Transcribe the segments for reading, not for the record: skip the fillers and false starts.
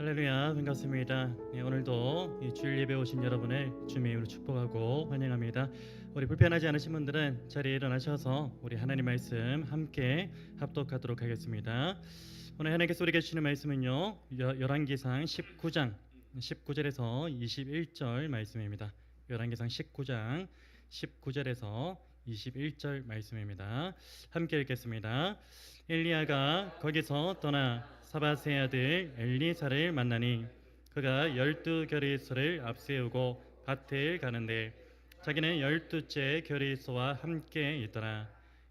할렐루야, 반갑습니다. 오늘도 이 주일 예배 오신 여러분을 주님의 이름으로 축복하고 환영합니다. 우리 불편하지 않으신 분들은 자리에 일어나셔서 우리 하나님 말씀 함께 합독하도록 하겠습니다. 오늘 하나님께서 우리에게 주시는 말씀은요, 열왕기상 19장 19절에서 21절 말씀입니다. 열왕기상 19장 19절에서 21절 말씀입니다. 함께 읽겠습니다. 엘리야가 거기서 떠나 사밧의 아들 엘리사를 만나니 그가 12결의소를 앞세우고 밭을 가는데 자기는 12째 결의소와 함께 있더라.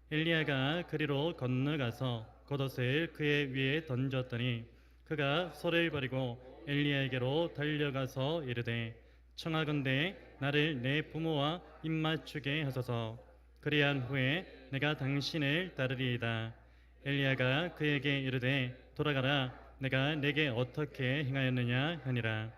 엘리야가 그리로 건너가서 겉옷을 그의 위에 던졌더니 그가 소를 버리고 엘리야에게로 달려가서 이르되 청하건대 나를 내 부모와 입맞추게 하소서. 그리한 후에 내가 당신을 따르리이다. 엘리야가 그에게 이르되 돌아가라. 내가 내게 어떻게 행하였느냐 하니라.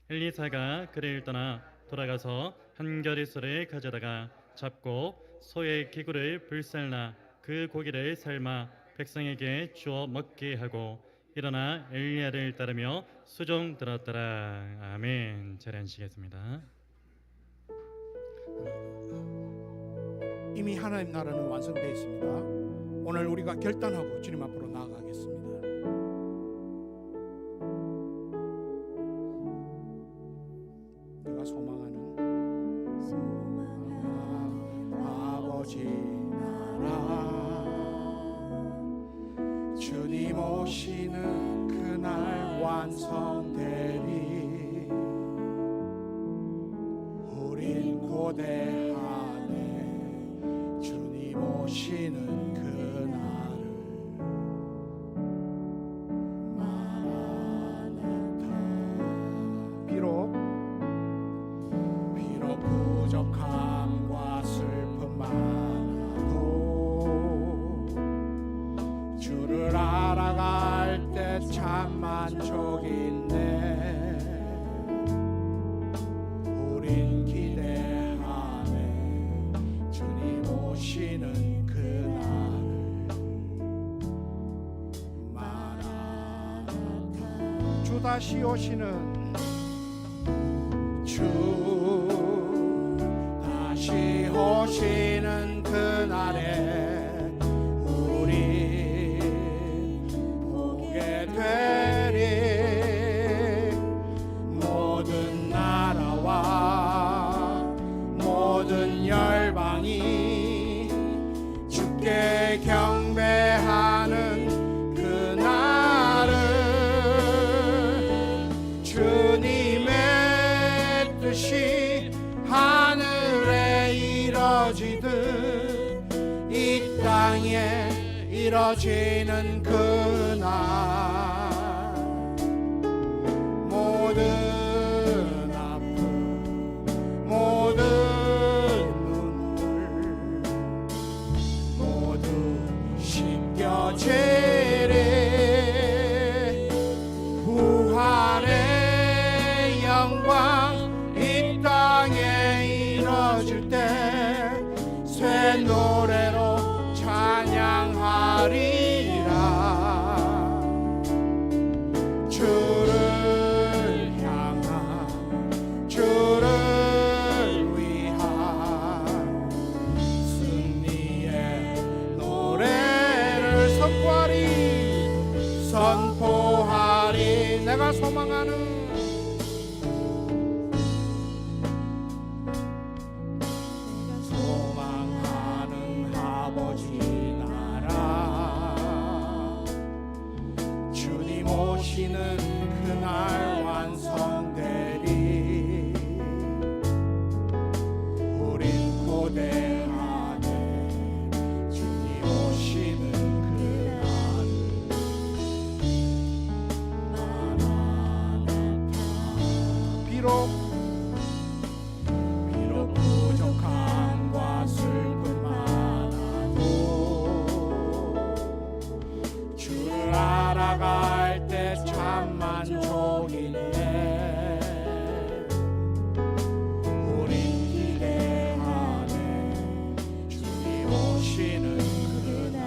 엘리사가 그를 떠나 돌아가서 한 결의소를 가져다가 잡고 소의 기구를 불살라 그 고기를 삶아 백성에게 주어 먹게 하고 일어나 엘리야를 따르며 수종 들었더라. 아멘. 자리 앉으시겠습니다. 이미 하나님 나라는 완성되어 있습니다. 오늘 우리가 결단하고 주님 앞으로 나아가겠습니다. 내가 소망하는 아버지 나라 주님 오시는 그날 완성되리. 우린 고대하네 주님 오시는 그날을 마라나타. 비록 부족함과 슬픔 많아도 주를 알아갈 때 참 만족인데 우린 기대하네 주님 오시는 그날을 마라나타. 주 다시 오시는 주 다시 오시는 그날에 우리 보게 되리. 모든 나라와 모든 열방이 주께 경배하는 그날을 주님의 뜻이 하늘에 이뤄지듯 이 땅에 이뤄지는 그날 모든 아픔 모든 눈물 모두 씻겨지리. 부활의 영광 이 땅에 이뤄질 때 새 노래로 찬양하리라. 주를 향한 주를 위한 승리의 노래를 선포하리. 내가 소망하는 아버지 나라 주님 오시는 그날 완성되리. 우린 고대하네 주님 오시는 그날을 마라나타. 비록 부족함과 슬픔 주를 알아갈 때 참 만족인데 우린 기대하네 주님 오시는 그날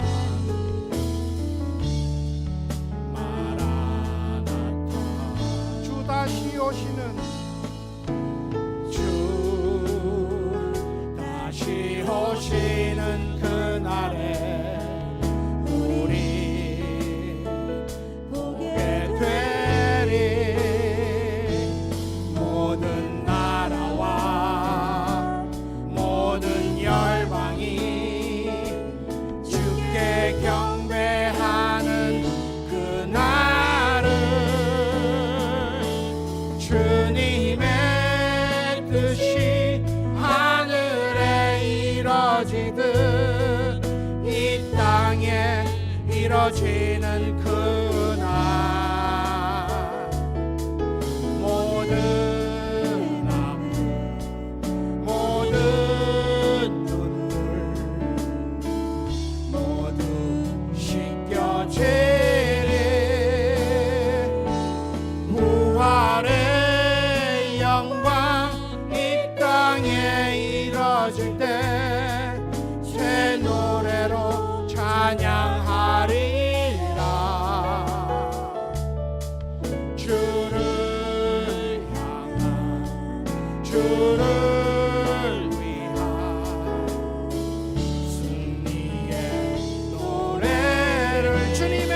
마라나타. 오시는 주 다시 오시는 그날에 우리 보게 되리. 모든 나라와 모든 열방이 주께 경배하는 그날은 주님의 뜻이 하늘에 이뤄지듯 이 땅에 이뤄지는 그날, 모든 아픔 모든 눈물 모두 씻겨지리. 부활의 영광 이 땅에 이뤄질 때 새 노래로 찬양하리라. 주를 향한 주를 위한 승리의 노래를 주님의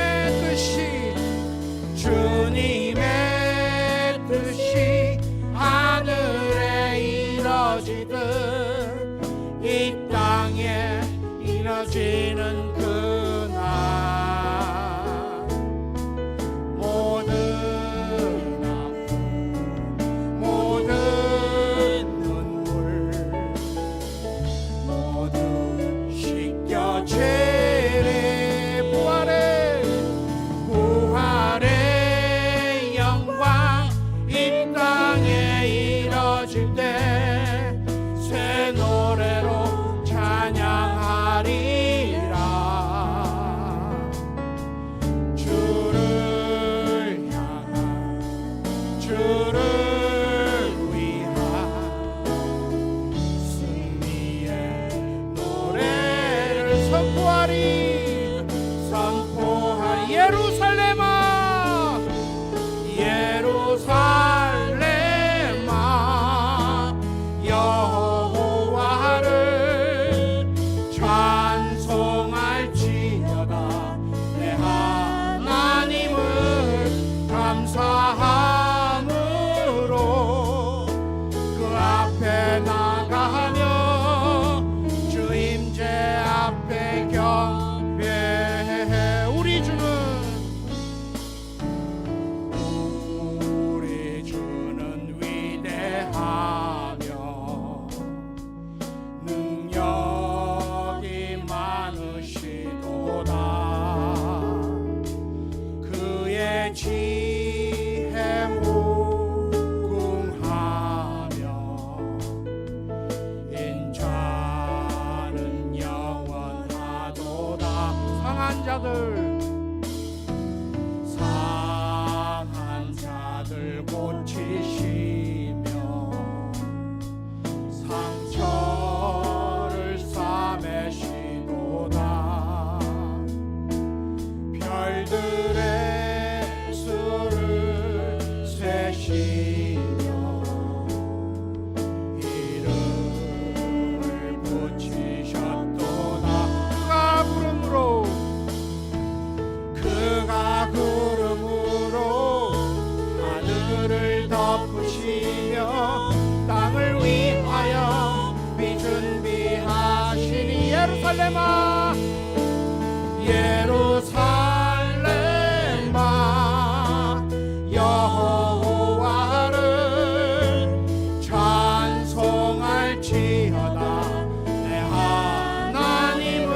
뜻이 하늘에 이뤄지듯 이 땅에 이뤄지는 그날, 모든 아픔 모든 눈물 모두 씻겨지리. 부활의 영광 이 땅에 이뤄질 때 새 노래로 찬양하리라. 주를 향한 주를 위한 승리의 노래를 선포하리. 예루살렘아 예루살렘아 여호와를 찬송할지어다. 내 하나님을 감사함으로 그 앞에 나가며 주 임재 앞에 경배해. 우리 주는 위대하며 능력이 많으시도다. 그의 지혜 무궁하며 인자는 영원하도다. 상한 자들 고치시며 상처를 싸매시도다. 별들의 수를 세시며 이름을 붙이셨도다. 그가 구름으로 하늘을 덮으시며 땅을 위하여 비 준비하시니. 예루살렘아 예루살렘아 여호와를 찬송할지어다. 내 하나님을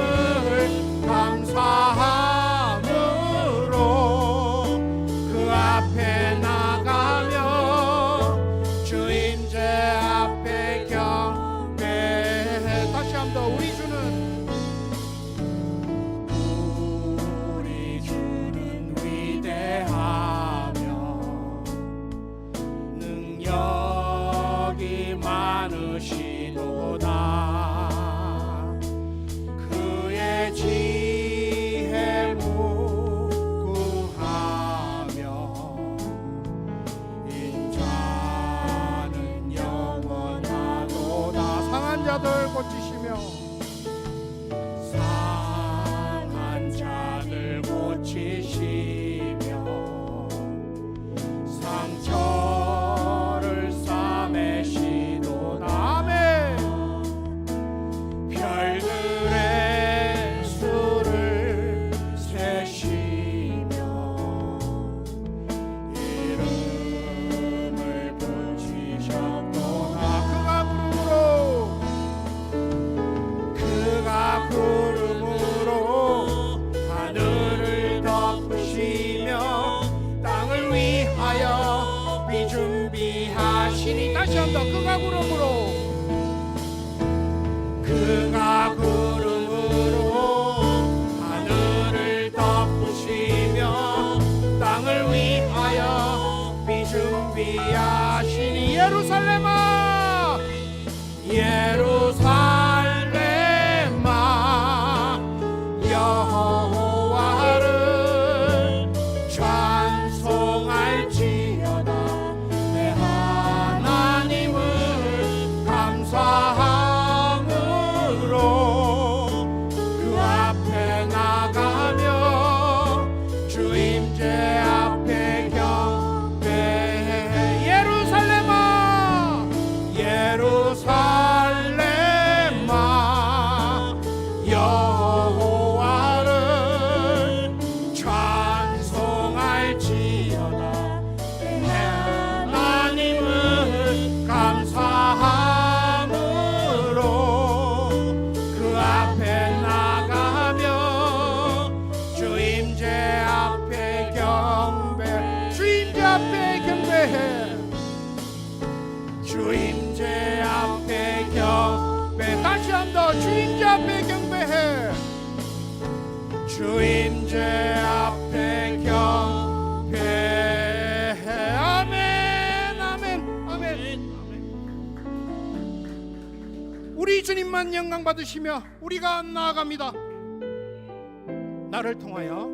감사함으로 그 앞에 나가며 주 임재 앞에 경배해. 다시 한번 더. 우리 주는 위대하며 능력이 많으시도다. 그의 지혜 무궁하며 인자 자들 고치시며 상한 자들 고치시며 상처를 싸매시도다. 아멘. 별들의 수를 세시며 이름을 붙이셨도다. 그가 구름으로 하늘을 덮으시며 땅을 위하여 비 준비하시니. 다시 한번 그가 구름으로 하늘을 덮으시며 땅을 위하여 비 준비하시니. 예루살렘아 예루살렘아 여호와를 찬송할지어다. 내 하나님을 감사함으로 그 앞에 나가며 주임제 앞에 경배해. 예루살렘아 예루살렘아 여호와를 찬송할지어다. 내 하나님을 감사함으로 그 앞에 나가며 주임제 앞에 경배. 주임제 앞에 경배해. 주임제 앞에 경배. 다시 한번 주임제 앞에 경배해. 주임제 앞에 경배해. 아멘 아멘 아멘. 우리 주님만 영광 받으시며 우리가 나아갑니다. 나를 통하여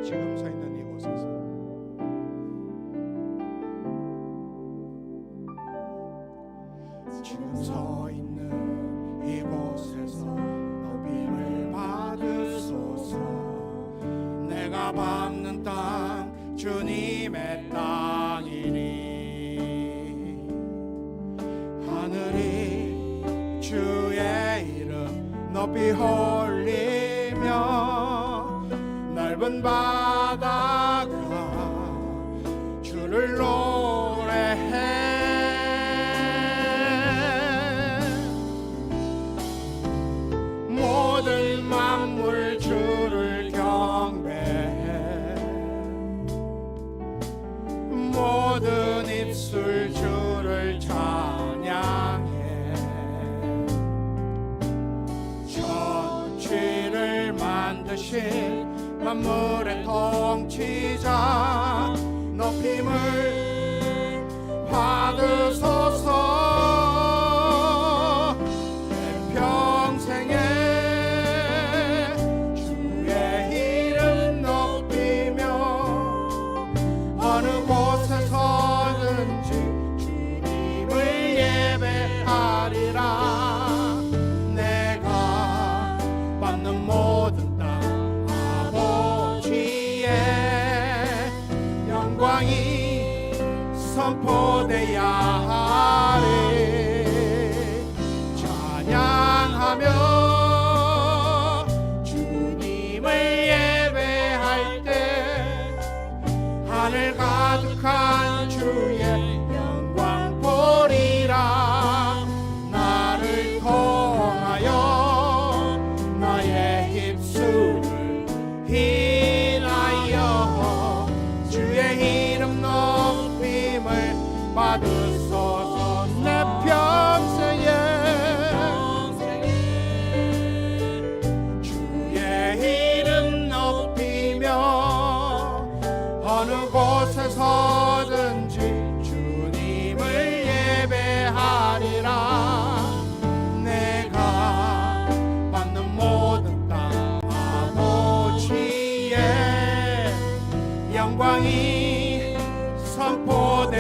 지금 서 있는 이곳에서 지금 서 있는 이곳에서 높임을 받으소서. 내가 밟는 땅 주님의 땅이니 하늘이 주의 이름 높이 올리며 넓은 바다가 주를 노래해. 모든 만물 주를 경배해. 모든 입술 주를 찬양해. 천지를 만드신 만물의 통치자 높임을 받으소서. 내 평생에 주의 이름 높이며 어느 곳에서든지 주님을 예배하리라. 내가 받는 모든 땅 아버지의 영광이 선포되야 하리. 찬양하며 주님을 예배할 때 하늘 가득한 주의 영광 보리라. 나를 통하여 나의 입술을 인하여 주의 이름 높임을 받으소서. 내 평생에 주의 이름 높이며 어느 곳에서든지 주님을 예배하리라. 내가 받는 모든 땅 아버지의 영광이 선포되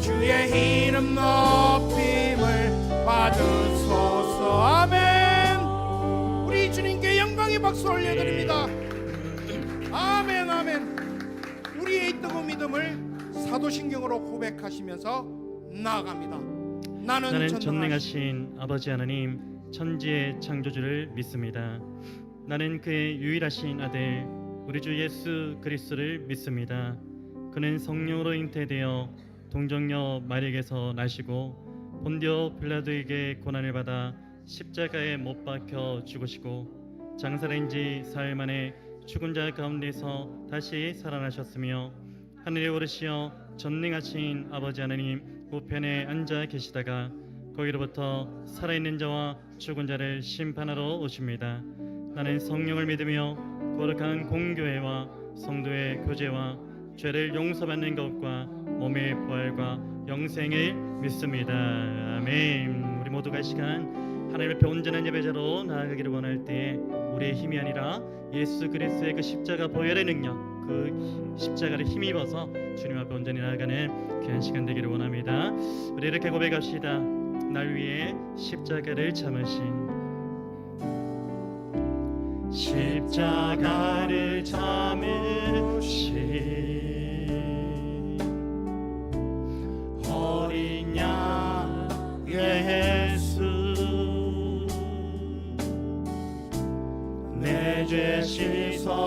주의 이름 높임을 받으소서. 아멘. 우리 주님께 영광의 박수 올려드립니다. 아멘 아멘. 우리의 이 뜨거운 믿음을 사도신경으로 고백하시면서 나아갑니다. 나는 전능하신 아버지 하나님 천지의 창조주를 믿습니다. 나는 그의 유일하신 아들 우리 주 예수 그리스도를 믿습니다. 그는 성령으로 잉태되어 동정녀 마리에게서 나시고 본디오 빌라도에게 고난을 받아 십자가에 못 박혀 죽으시고 장사된 지 사흘 만에 죽은 자 가운데서 다시 살아나셨으며 하늘에 오르시어 전능하신 아버지 하나님 우편에 앉아 계시다가 거기로부터 살아있는 자와 죽은 자를 심판하러 오십니다. 나는 성령을 믿으며 거룩한 공교회와 성도의 교제와 죄를 용서받는 것과 몸의 부활과 영생을 믿습니다. 아멘. 우리 모두가 이 시간 하나님 앞에 온전한 예배자로 나아가기를 원할 때에 우리의 힘이 아니라 예수 그리스도의 그 십자가 보혈의 능력, 그 십자가를 힘입어서 주님 앞에 온전히 나아가는 귀한 시간 되기를 원합니다. 우리 이렇게 고백합시다. 날 위해 십자가를 참으신 십자가를 참으신 어린 양 예수 내 죄 씻어주시고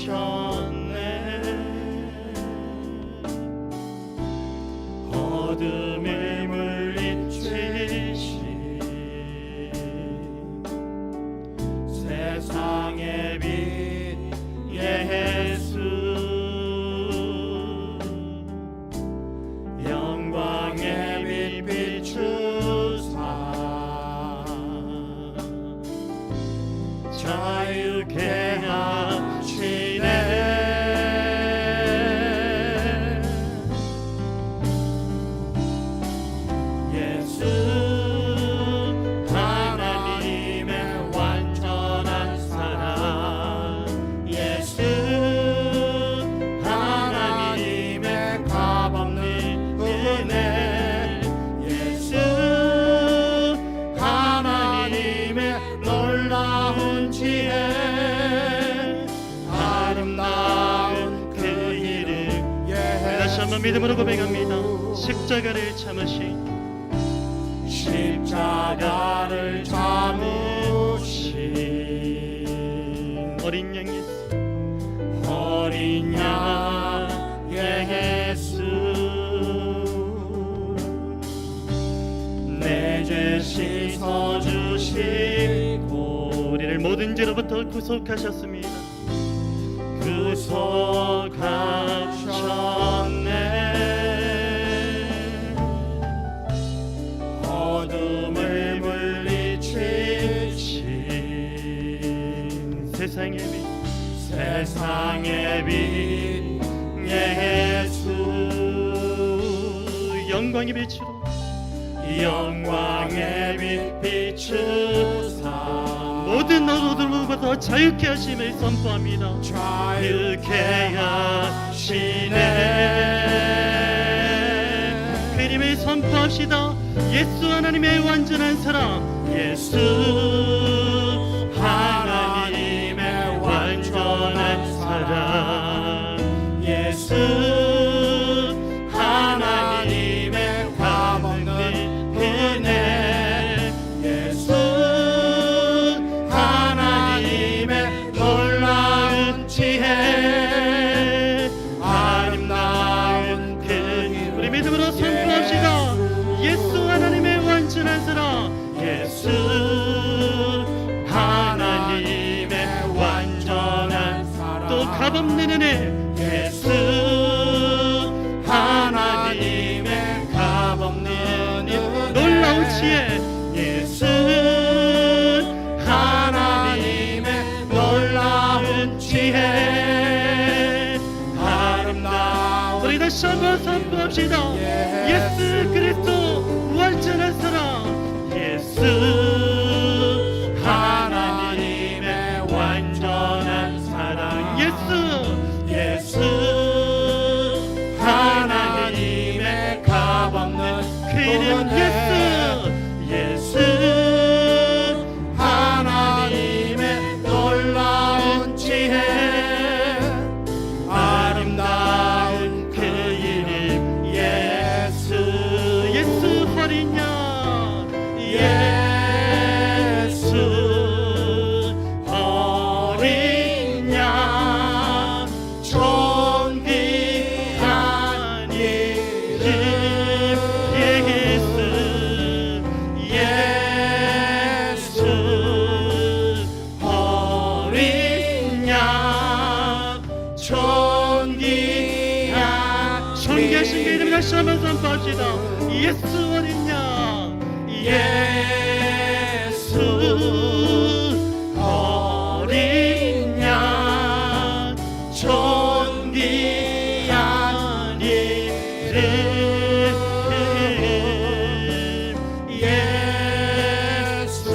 구속하셨네. 어둠을 물리치신 세상의 빛 예수 영광의 빛 비추사 자유케 하시네. 예수 하나님의 완전한 사랑 예수 하나님의 값없는 은혜 예수 하나님의 놀라운 지혜 아름다운 그 이름 다시 한번 믿음으로 고백합니다. 십자가를 참으신 십자가를 참으신 어린 양 예수 어린 양 예수 내 죄 씻어주시고 우리를 모든 죄로부터 구속하셨습니다. 구속하셨네. 어둠을 물리치신 세상의 빛 세상의 빛 예수 영광의 빛으로 영광의 빛 비추사 모든 어둠으로부터 자유케 하심을 선포합니다. 자유케 하시네. 그 이름을 선포합시다. 예수 하나님의 완전한 사랑 예수 하나님의 완전한 사랑 예수 하나님의 값없는 은혜 예수 하나님의 놀라운 지혜 아름다운 그 우리 믿음으로 선포합시다. 예수 하나님의 완전한 사랑 예수 하나님의 완전한 사랑 또 값없는 은혜 예수 하나님의 값없는 은혜 놀라운 지혜 예수 하나님의 놀라운 지혜 아름다운 우리 다시 한번 선포합시다. 예수 그리스도 완전한 사랑 예수 하나님 다시 한번 선포합시다. 예수 어린 양, 예수 어린 양, 존귀한 이름, 예수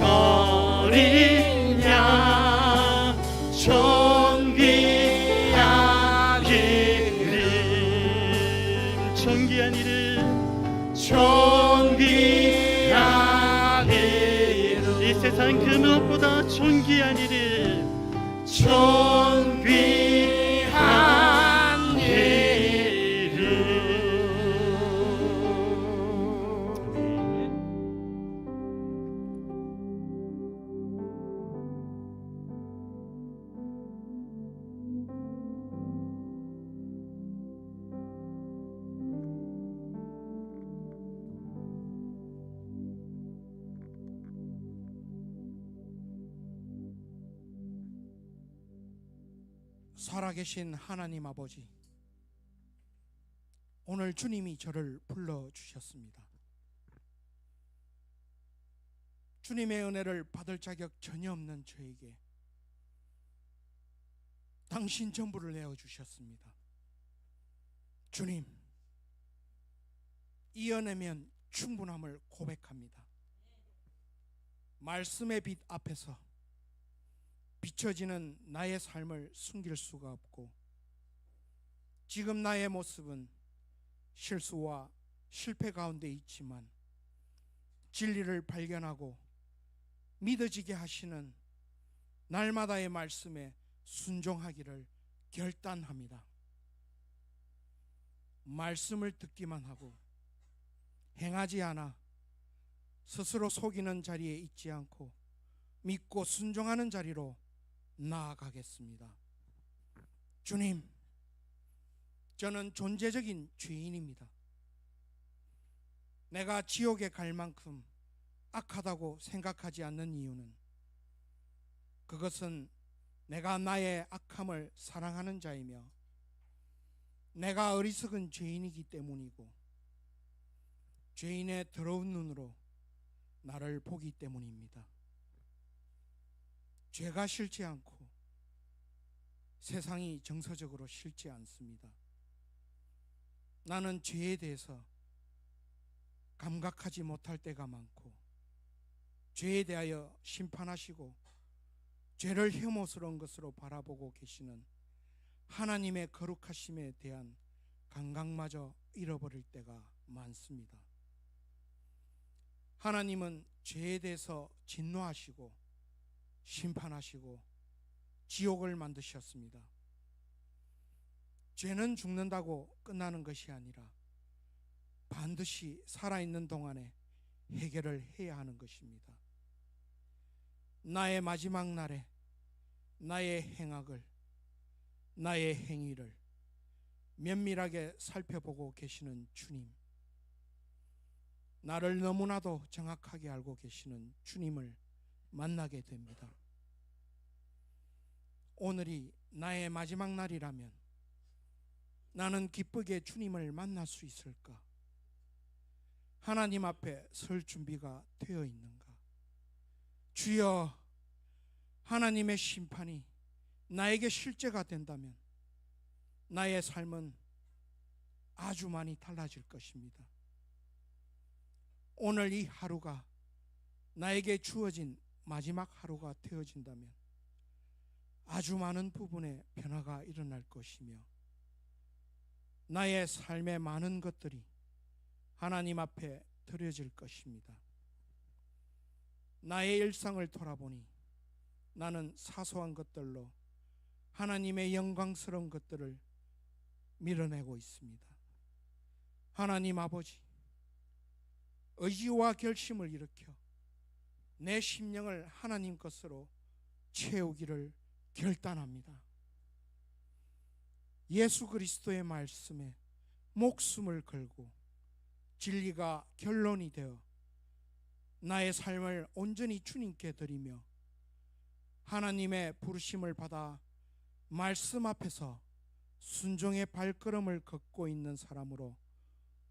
어린 양, 존귀한 이름, 존귀한 이름, 존귀한 이름, 이 세상 그 무엇보다 존귀한 이름, 존귀한 이름. 살아계신 하나님 아버지, 오늘 주님이 저를 불러주셨습니다. 주님의 은혜를 받을 자격 전혀 없는 저에게 당신 전부를 내어주셨습니다. 주님, 이 은혜면 충분함을 고백합니다. 말씀의 빛 앞에서 비춰지는 나의 삶을 숨길 수가 없고, 지금 나의 모습은 실수와 실패 가운데 있지만 진리를 발견하고 믿어지게 하시는 날마다의 말씀에 순종하기를 결단합니다. 말씀을 듣기만 하고 행하지 않아 스스로 속이는 자리에 있지 않고 믿고 순종하는 자리로 나아가겠습니다. 주님, 저는 존재적인 죄인입니다. 내가 지옥에 갈 만큼 악하다고 생각하지 않는 이유는, 그것은 내가 나의 악함을 사랑하는 자이며 내가 어리석은 죄인이기 때문이고, 죄인의 더러운 눈으로 나를 보기 때문입니다. 죄가 싫지 않고 세상이 정서적으로 싫지 않습니다. 나는 죄에 대해서 감각하지 못할 때가 많고, 죄에 대하여 심판하시고 죄를 혐오스러운 것으로 바라보고 계시는 하나님의 거룩하심에 대한 감각마저 잃어버릴 때가 많습니다. 하나님은 죄에 대해서 진노하시고 심판하시고 지옥을 만드셨습니다. 죄는 죽는다고 끝나는 것이 아니라 반드시 살아있는 동안에 해결을 해야 하는 것입니다. 나의 마지막 날에 나의 행악을, 나의 행위를 면밀하게 살펴보고 계시는 주님, 나를 너무나도 정확하게 알고 계시는 주님을 만나게 됩니다. 오늘이 나의 마지막 날이라면 나는 기쁘게 주님을 만날 수 있을까? 하나님 앞에 설 준비가 되어 있는가? 주여, 하나님의 심판이 나에게 실제가 된다면 나의 삶은 아주 많이 달라질 것입니다. 오늘 이 하루가 나에게 주어진 마지막 하루가 되어진다면 아주 많은 부분에 변화가 일어날 것이며, 나의 삶의 많은 것들이 하나님 앞에 드려질 것입니다. 나의 일상을 돌아보니 나는 사소한 것들로 하나님의 영광스러운 것들을 밀어내고 있습니다. 하나님 아버지, 의지와 결심을 일으켜 내 심령을 하나님 것으로 채우기를 결단합니다. 예수 그리스도의 말씀에 목숨을 걸고 진리가 결론이 되어 나의 삶을 온전히 주님께 드리며 하나님의 부르심을 받아 말씀 앞에서 순종의 발걸음을 걷고 있는 사람으로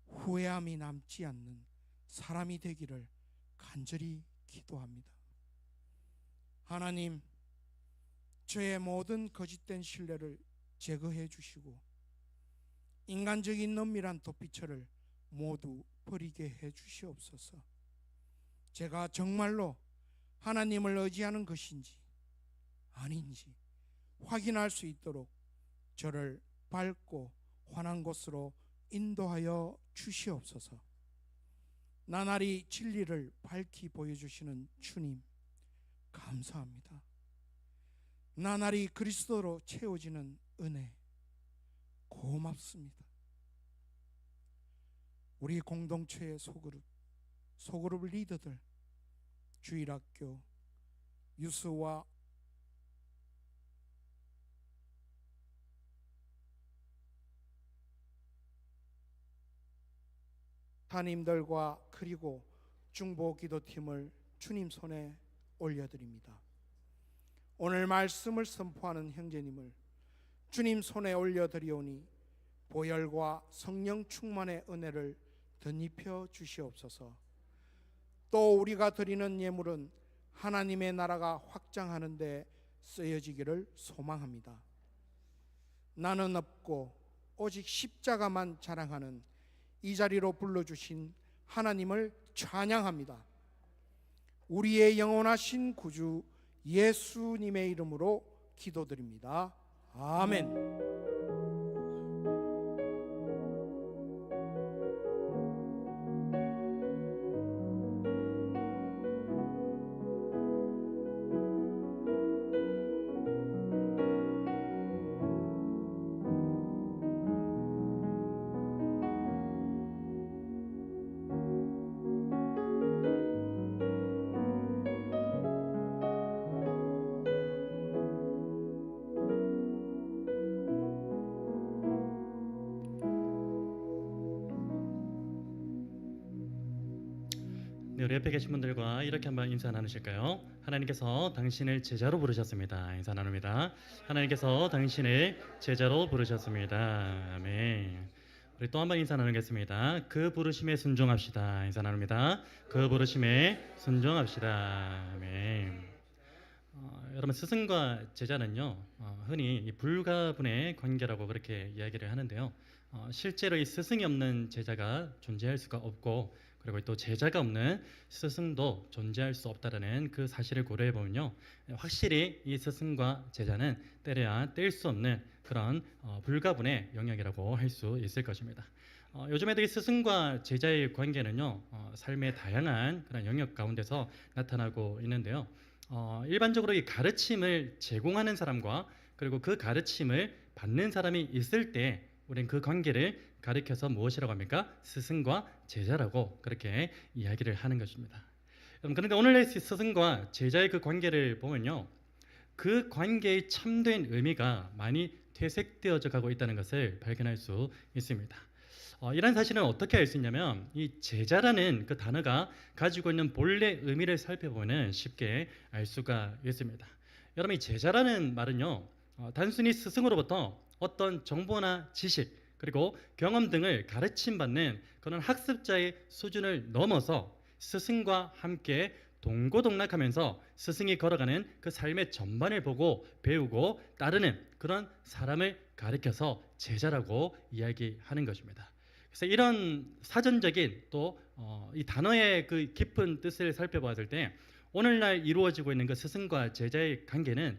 후회함이 남지 않는 사람이 되기를 간절히 기도합니다. 하나님, 저의 모든 거짓된 신뢰를 제거해 주시고 인간적인 은밀한 도피처를 모두 버리게 해 주시옵소서. 제가 정말로 하나님을 의지하는 것인지 아닌지 확인할 수 있도록 저를 밝고 환한 곳으로 인도하여 주시옵소서. 나날이 진리를 밝히 보여주시는 주님, 감사합니다. 나날이 그리스도로 채워지는 은혜, 고맙습니다. 우리 공동체의 소그룹 리더들, 주일학교, 유스와 담임들과 그리고 중보기도팀을 주님 손에 올려드립니다. 오늘 말씀을 선포하는 형제님을 주님 손에 올려드리오니 보혈과 성령 충만의 은혜를 덧입혀 주시옵소서. 또 우리가 드리는 예물은 하나님의 나라가 확장하는 데 쓰여지기를 소망합니다. 나는 없고 오직 십자가만 자랑하는 이 자리로 불러주신 하나님을 찬양합니다. 우리의 영원하신 구주 예수님의 이름으로 기도드립니다. 아멘. 네, 우리 옆에 계신 분들과 이렇게 한번 인사 나누실까요? 하나님께서 당신을 제자로 부르셨습니다. 인사 나눕니다. 하나님께서 당신을 제자로 부르셨습니다. 아멘. 우리 또 한번 인사 나누겠습니다. 그 부르심에 순종합시다. 인사 나눕니다. 그 부르심에 순종합시다. 아멘. 여러분, 스승과 제자는요, 흔히 이 불가분의 관계라고 그렇게 이야기를 하는데요. 실제로 이 스승이 없는 제자가 존재할 수가 없고, 그리고 또 제자가 없는 스승도 존재할 수 없다라는 그 사실을 고려해 보면요, 확실히 이 스승과 제자는 때려야 뗄 수 없는 그런 불가분의 영역이라고 할 수 있을 것입니다. 요즘에도 이 스승과 제자의 관계는요, 삶의 다양한 그런 영역 가운데서 나타나고 있는데요. 일반적으로 이 가르침을 제공하는 사람과 그리고 그 가르침을 받는 사람이 있을 때 우리는 그 관계를 가리켜서 무엇이라고 합니까? 스승과 제자라고 그렇게 이야기를 하는 것입니다. 그런데 오늘의 스승과 제자의 그 관계를 보면요, 그 관계의 참된 의미가 많이 퇴색되어져 가고 있다는 것을 발견할 수 있습니다. 이런 사실은 어떻게 알 수 있냐면, 이 제자라는 그 단어가 가지고 있는 본래 의미를 살펴보면 쉽게 알 수가 있습니다. 여러분, 이 제자라는 말은요, 단순히 스승으로부터 어떤 정보나 지식 그리고 경험 등을 가르침받는 그런 학습자의 수준을 넘어서 스승과 함께 동고동락하면서 스승이 걸어가는 그 삶의 전반을 보고 배우고 따르는 그런 사람을 가리켜서 제자라고 이야기하는 것입니다. 그래서 이런 사전적인 또 이 단어의 그 깊은 뜻을 살펴봤을 때 오늘날 이루어지고 있는 그 스승과 제자의 관계는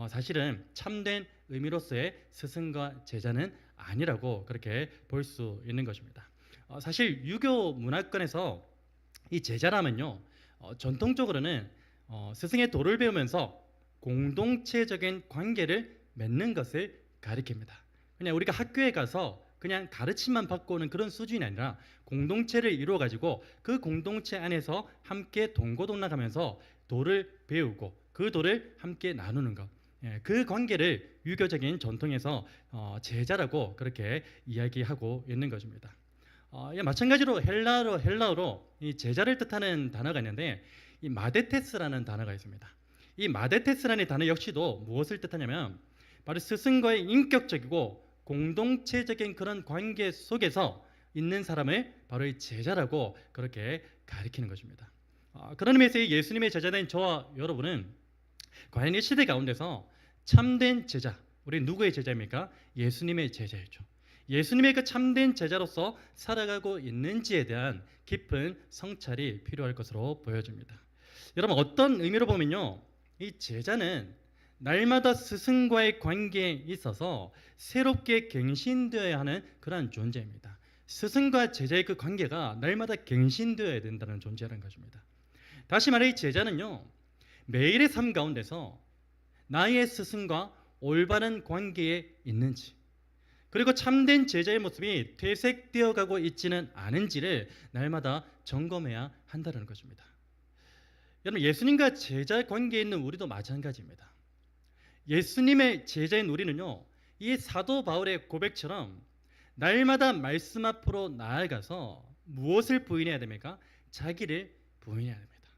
사실은 참된 의미로서의 스승과 제자는 아니라고 그렇게 볼 수 있는 것입니다. 사실 유교 문화권에서 이 제자라면요, 전통적으로는 스승의 도를 배우면서 공동체적인 관계를 맺는 것을 가리킵니다. 그냥 우리가 학교에 가서 그냥 가르침만 받고 오는 그런 수준이 아니라 공동체를 이루어 가지고 그 공동체 안에서 함께 동고동락하면서 도를 배우고 그 도를 함께 나누는 것, 그 관계를 유교적인 전통에서 제자라고 그렇게 이야기하고 있는 것입니다. 마찬가지로 헬라어로 이 제자를 뜻하는 단어가 있는데, 이 마데테스라는 단어가 있습니다. 이 마데테스라는 단어 역시도 무엇을 뜻하냐면 바로 스승과의 인격적이고 공동체적인 그런 관계 속에서 있는 사람을 바로 이 제자라고 그렇게 가리키는 것입니다. 그런 의미에서 예수님의 제자된 저와 여러분은 과연 이 시대 가운데서 참된 제자, 우리 누구의 제자입니까? 예수님의 제자이죠. 예수님의 그 참된 제자로서 살아가고 있는지에 대한 깊은 성찰이 필요할 것으로 보여집니다. 여러분, 어떤 의미로 보면요, 이 제자는 날마다 스승과의 관계에 있어서 새롭게 갱신되어야 하는 그러한 존재입니다. 스승과 제자의 그 관계가 날마다 갱신되어야 된다는 존재라는 것입니다. 다시 말해 이 제자는요, 매일의 삶 가운데서 나의 스승과 올바른 관계에 있는지, 그리고 참된 제자의 모습이 퇴색되어 가고 있지는 않은지를 날마다 점검해야 한다는 것입니다. 여러분, 예수님과 제자 관계에 있는 우리도 마찬가지입니다. 예수님의 제자인 우리는요, 이 사도 바울의 고백처럼 날마다 말씀 앞으로 나아가서 무엇을 부인해야 됩니까? 자기를 부인해야 됩니다.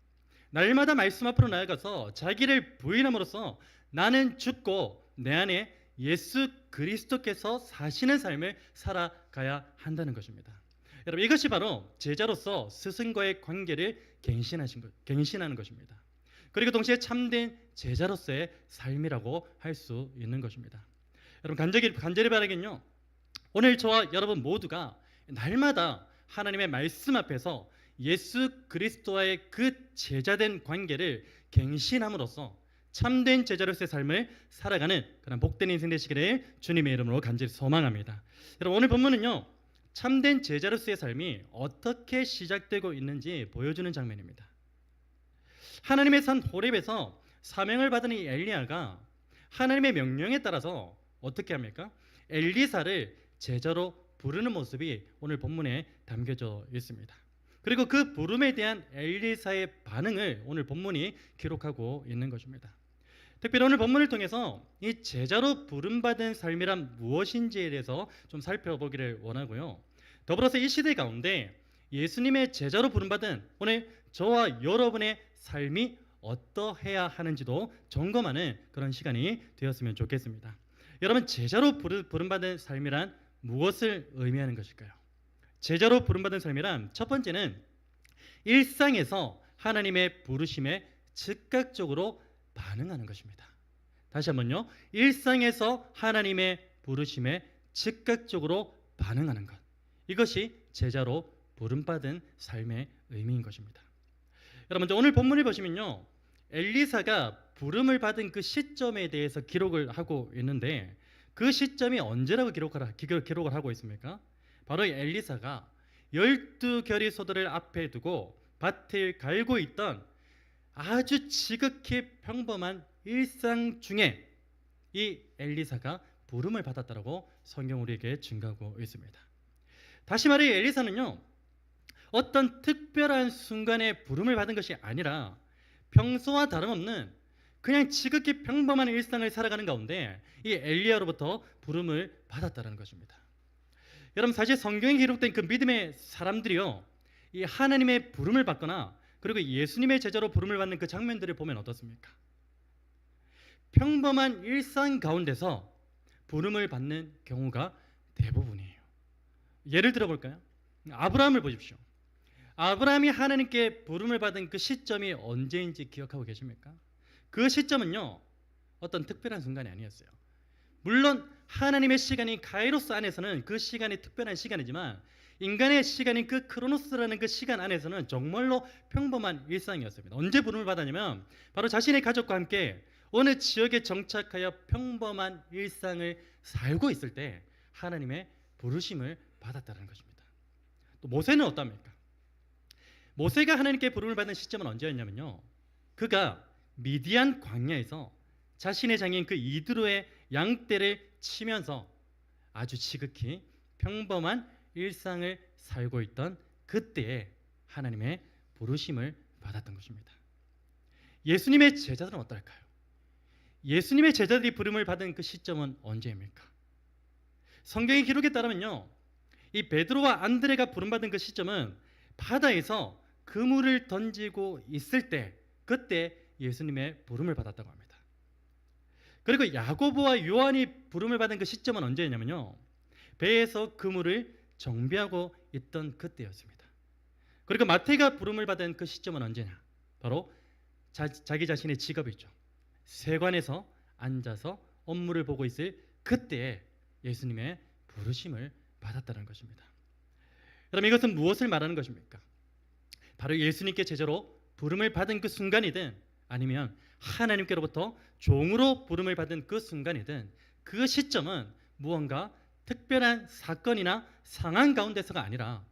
날마다 말씀 앞으로 나아가서 자기를 부인함으로써 나는 죽고 내 안에 예수 그리스도께서 사시는 삶을 살아가야 한다는 것입니다. 여러분, 이것이 바로 제자로서 스승과의 관계를 갱신하는 것입니다. 그리고 동시에 참된 제자로서의 삶이라고 할 수 있는 것입니다. 여러분, 간절히 바라긴요, 오늘 저와 여러분 모두가 날마다 하나님의 말씀 앞에서 예수 그리스도와의 그 제자된 관계를 갱신함으로써 참된 제자로서의 삶을 살아가는 그런 복된 인생 되시기를 주님의 이름으로 간절히 소망합니다. 여러분, 오늘 본문은요, 참된 제자로서의 삶이 어떻게 시작되고 있는지 보여주는 장면입니다. 하나님의 산 호렙에서 사명을 받은 이 엘리야가 하나님의 명령에 따라서 어떻게 합니까? 엘리사를 제자로 부르는 모습이 오늘 본문에 담겨져 있습니다. 그리고 그 부름에 대한 엘리사의 반응을 오늘 본문이 기록하고 있는 것입니다. 특별히 오늘 본문을 통해서 이 제자로 부름받은 삶이란 무엇인지에 대해서 좀 살펴보기를 원하고요. 더불어서 이 시대 가운데 예수님의 제자로 부름받은 오늘 저와 여러분의 삶이 어떠해야 하는지도 점검하는 그런 시간이 되었으면 좋겠습니다. 여러분, 제자로 부름받은 삶이란 무엇을 의미하는 것일까요? 제자로 부름받은 삶이란 첫 번째는 일상에서 하나님의 부르심에 즉각적으로 반응하는 것입니다. 다시 한번요. 일상에서 하나님의 부르심에 즉각적으로 반응하는 것. 이것이 제자로 부름받은 삶의 의미인 것입니다. 여러분, 오늘 본문을 보시면요, 엘리사가 부름을 받은 그 시점에 대해서 기록을 하고 있는데 그 시점이 언제라고 기록을 하고 있습니까? 바로 엘리사가 12결의 소들을 앞에 두고 밭을 갈고 있던 아주 지극히 평범한 일상 중에 이 엘리사가 부름을 받았다라고 성경 우리에게 증거하고 있습니다. 다시 말해 엘리사는요, 어떤 특별한 순간에 부름을 받은 것이 아니라 평소와 다름없는 그냥 지극히 평범한 일상을 살아가는 가운데 이 엘리야로부터 부름을 받았다는 것입니다. 여러분, 사실 성경에 기록된 그 믿음의 사람들이요, 이 하나님의 부름을 받거나 그리고 예수님의 제자로 부름을 받는 그 장면들을 보면 어떻습니까? 평범한 일상 가운데서 부름을 받는 경우가 대부분이에요. 예를 들어볼까요? 아브라함을 보십시오. 아브라함이 하나님께 부름을 받은 그 시점이 언제인지 기억하고 계십니까? 그 시점은요, 어떤 특별한 순간이 아니었어요. 물론 하나님의 시간이 카이로스 안에서는 그 시간이 특별한 시간이지만 인간의 시간인 그 크로노스라는 그 시간 안에서는 정말로 평범한 일상이었습니다. 언제 부름을 받았냐면 바로 자신의 가족과 함께 어느 지역에 정착하여 평범한 일상을 살고 있을 때 하나님의 부르심을 받았다는 것입니다. 또 모세는 어떻습니까? 모세가 하나님께 부름을 받은 시점은 언제였냐면요, 그가 미디안 광야에서 자신의 장인 그 이드로의 양떼를 치면서 아주 지극히 평범한 일상을 살고 있던 그때에 하나님의 부르심을 받았던 것입니다. 예수님의 제자들은 어떨까요? 예수님의 제자들이 부름을 받은 그 시점은 언제입니까? 성경의 기록에 따르면요, 이 베드로와 안드레가 부름받은 그 시점은 바다에서 그물을 던지고 있을 때, 그때 예수님의 부름을 받았다고 합니다. 그리고 야고보와 요한이 부름을 받은 그 시점은 언제였냐면요, 배에서 그물을 정비하고 있던 그때였습니다. 그리고 마태가 부름을 받은 그 시점은 언제냐? 바로 자기 자신의 직업이죠. 세관에서 앉아서 업무를 보고 있을 그때에 예수님의 부르심을 받았다는 것입니다. 여러분, 이것은 무엇을 말하는 것입니까? 바로 예수님께 제자로 부름을 받은 그 순간이든 아니면 하나님께로부터 종으로 부름을 받은 그 순간이든 그 시점은 무언가 특별한 사건이나 상황 가운데서가 아니라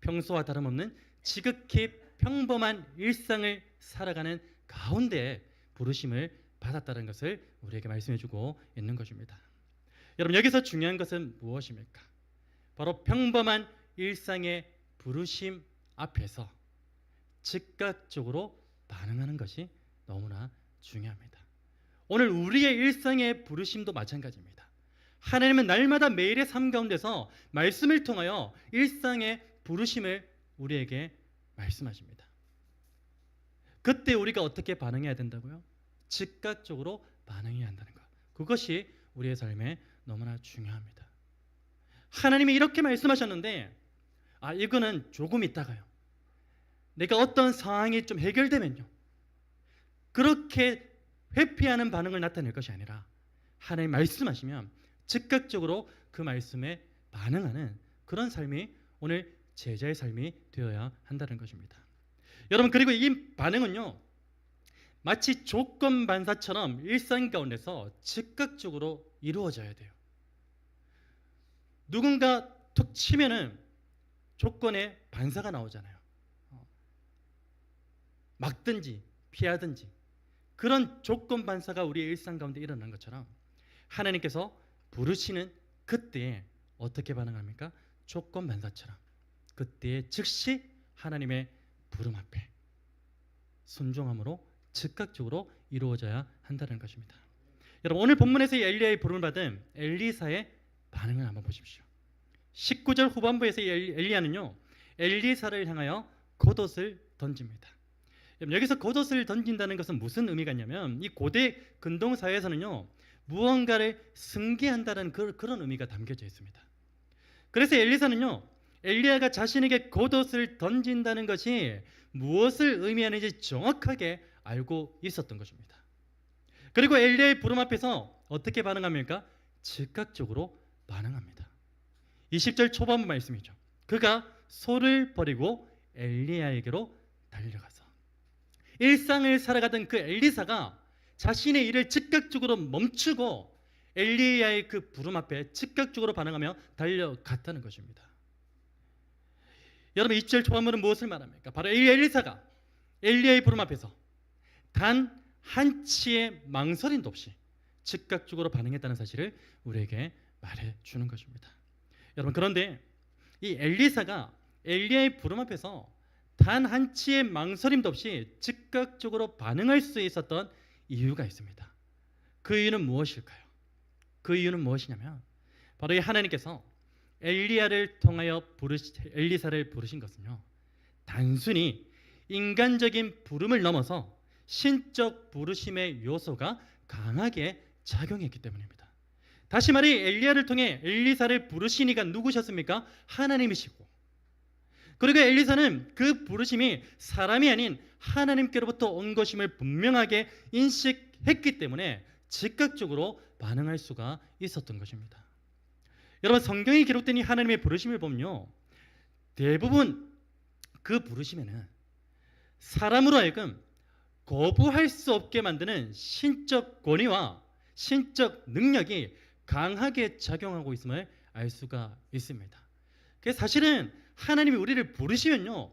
평소와 다름없는 지극히 평범한 일상을 살아가는 가운데 부르심을 받았다는 것을 우리에게 말씀해주고 있는 것입니다. 여러분, 여기서 중요한 것은 무엇입니까? 바로 평범한 일상의 부르심 앞에서 즉각적으로 반응하는 것이 너무나 중요합니다. 오늘 우리의 일상의 부르심도 마찬가지입니다. 하나님은 날마다 매일의 삶 가운데서 말씀을 통하여 일상의 부르심을 우리에게 말씀하십니다. 그때 우리가 어떻게 반응해야 된다고요? 즉각적으로 반응해야 한다는 것. 그것이 우리의 삶에 너무나 중요합니다. 하나님이 이렇게 말씀하셨는데 이거는 조금 있다가요. 내가 어떤 상황이 좀 해결되면요. 그렇게 회피하는 반응을 나타낼 것이 아니라 하나님 말씀하시면 즉각적으로 그 말씀에 반응하는 그런 삶이 오늘 제자의 삶이 되어야 한다는 것입니다. 여러분, 그리고 이 반응은요. 마치 조건 반사처럼 일상 가운데서 즉각적으로 이루어져야 돼요. 누군가 툭 치면은 조건에 반사가 나오잖아요. 막든지 피하든지 그런 조건 반사가 우리의 일상 가운데 일어난 것처럼 하나님께서 부르시는 그때에 어떻게 반응합니까? 조건 반사처럼 그때에 즉시 하나님의 부름 앞에 순종함으로 즉각적으로 이루어져야 한다는 것입니다. 여러분, 오늘 본문에서 엘리야의 부름을 받은 엘리사의 반응을 한번 보십시오. 19절 후반부에서 엘리야는요 엘리사를 향하여 겉옷을 던집니다. 여기서 겉옷을 던진다는 것은 무슨 의미가 있냐면 이 고대 근동 사회에서는요 무언가를 승계한다는 그런 의미가 담겨져 있습니다. 그래서 엘리사는요 엘리야가 자신에게 겉옷을 던진다는 것이 무엇을 의미하는지 정확하게 알고 있었던 것입니다. 그리고 엘리야의 부름 앞에서 어떻게 반응합니까? 즉각적으로 반응합니다. 20절 초반부 말씀이죠. 그가 소를 버리고 엘리야에게로 달려가서 일상을 살아가던 그 엘리사가 자신의 일을 즉각적으로 멈추고 엘리야의 그 부름 앞에 즉각적으로 반응하며 달려갔다는 것입니다. 여러분, 20절 초반부는 무엇을 말합니까? 바로 엘리사가 엘리야의 부름 앞에서 단 한치의 망설임도 없이 즉각적으로 반응했다는 사실을 우리에게 말해주는 것입니다. 여러분, 그런데 이 엘리사가 엘리야의 부름 앞에서 단 한치의 망설임도 없이 즉각적으로 반응할 수 있었던 이유가 있습니다. 그 이유는 무엇일까요? 그 이유는 무엇이냐면 바로 이 하나님께서 엘리야를 통하여 엘리사를 부르신 것은요 단순히 인간적인 부름을 넘어서 신적 부르심의 요소가 강하게 작용했기 때문입니다. 다시 말해 엘리야를 통해 엘리사를 부르신 이가 누구셨습니까? 하나님이시고, 그리고 엘리사는 그 부르심이 사람이 아닌 하나님께로부터 온 것임을 분명하게 인식했기 때문에 즉각적으로 반응할 수가 있었던 것입니다. 여러분, 성경에 기록된 이 하나님의 부르심을 보면요 대부분 그 부르심에는 사람으로 하여금 거부할 수 없게 만드는 신적 권위와 신적 능력이 강하게 작용하고 있음을 알 수가 있습니다. 그래서 사실은 하나님이 우리를 부르시면요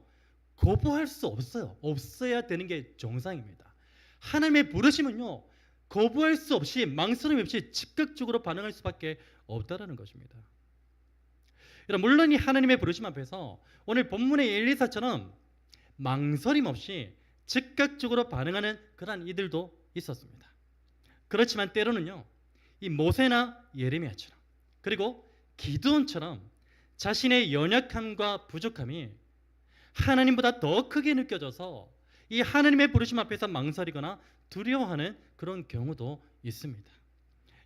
거부할 수 없어요. 없어야 되는 게 정상입니다. 하나님의 부르심은요 거부할 수 없이 망설임 없이 즉각적으로 반응할 수밖에 없다라는 것입니다. 여러분, 물론 이 하나님의 부르심 앞에서 오늘 본문의 엘리사처럼 망설임 없이 즉각적으로 반응하는 그러한 이들도 있었습니다. 그렇지만 때로는요 이 모세나 예레미야처럼 그리고 기드온처럼 자신의 연약함과 부족함이 하나님보다 더 크게 느껴져서 이 하나님의 부르심 앞에서 망설이거나 두려워하는 그런 경우도 있습니다.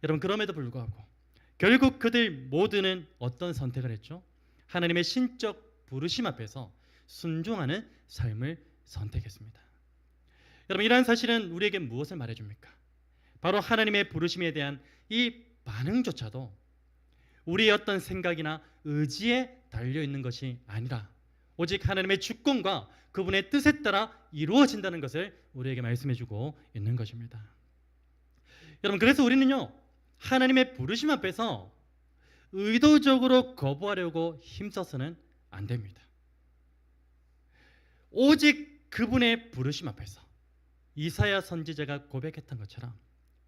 여러분, 그럼에도 불구하고 결국 그들 모두는 어떤 선택을 했죠? 하나님의 신적 부르심 앞에서 순종하는 삶을 선택했습니다. 여러분, 이러한 사실은 우리에게 무엇을 말해줍니까? 바로 하나님의 부르심에 대한 이 반응조차도 우리의 어떤 생각이나 의지에 달려있는 것이 아니라 오직 하나님의 주권과 그분의 뜻에 따라 이루어진다는 것을 우리에게 말씀해주고 있는 것입니다. 여러분, 그래서 우리는요, 하나님의 부르심 앞에서 의도적으로 거부하려고 힘써서는 안 됩니다. 오직 그분의 부르심 앞에서 이사야 선지자가 고백했던 것처럼,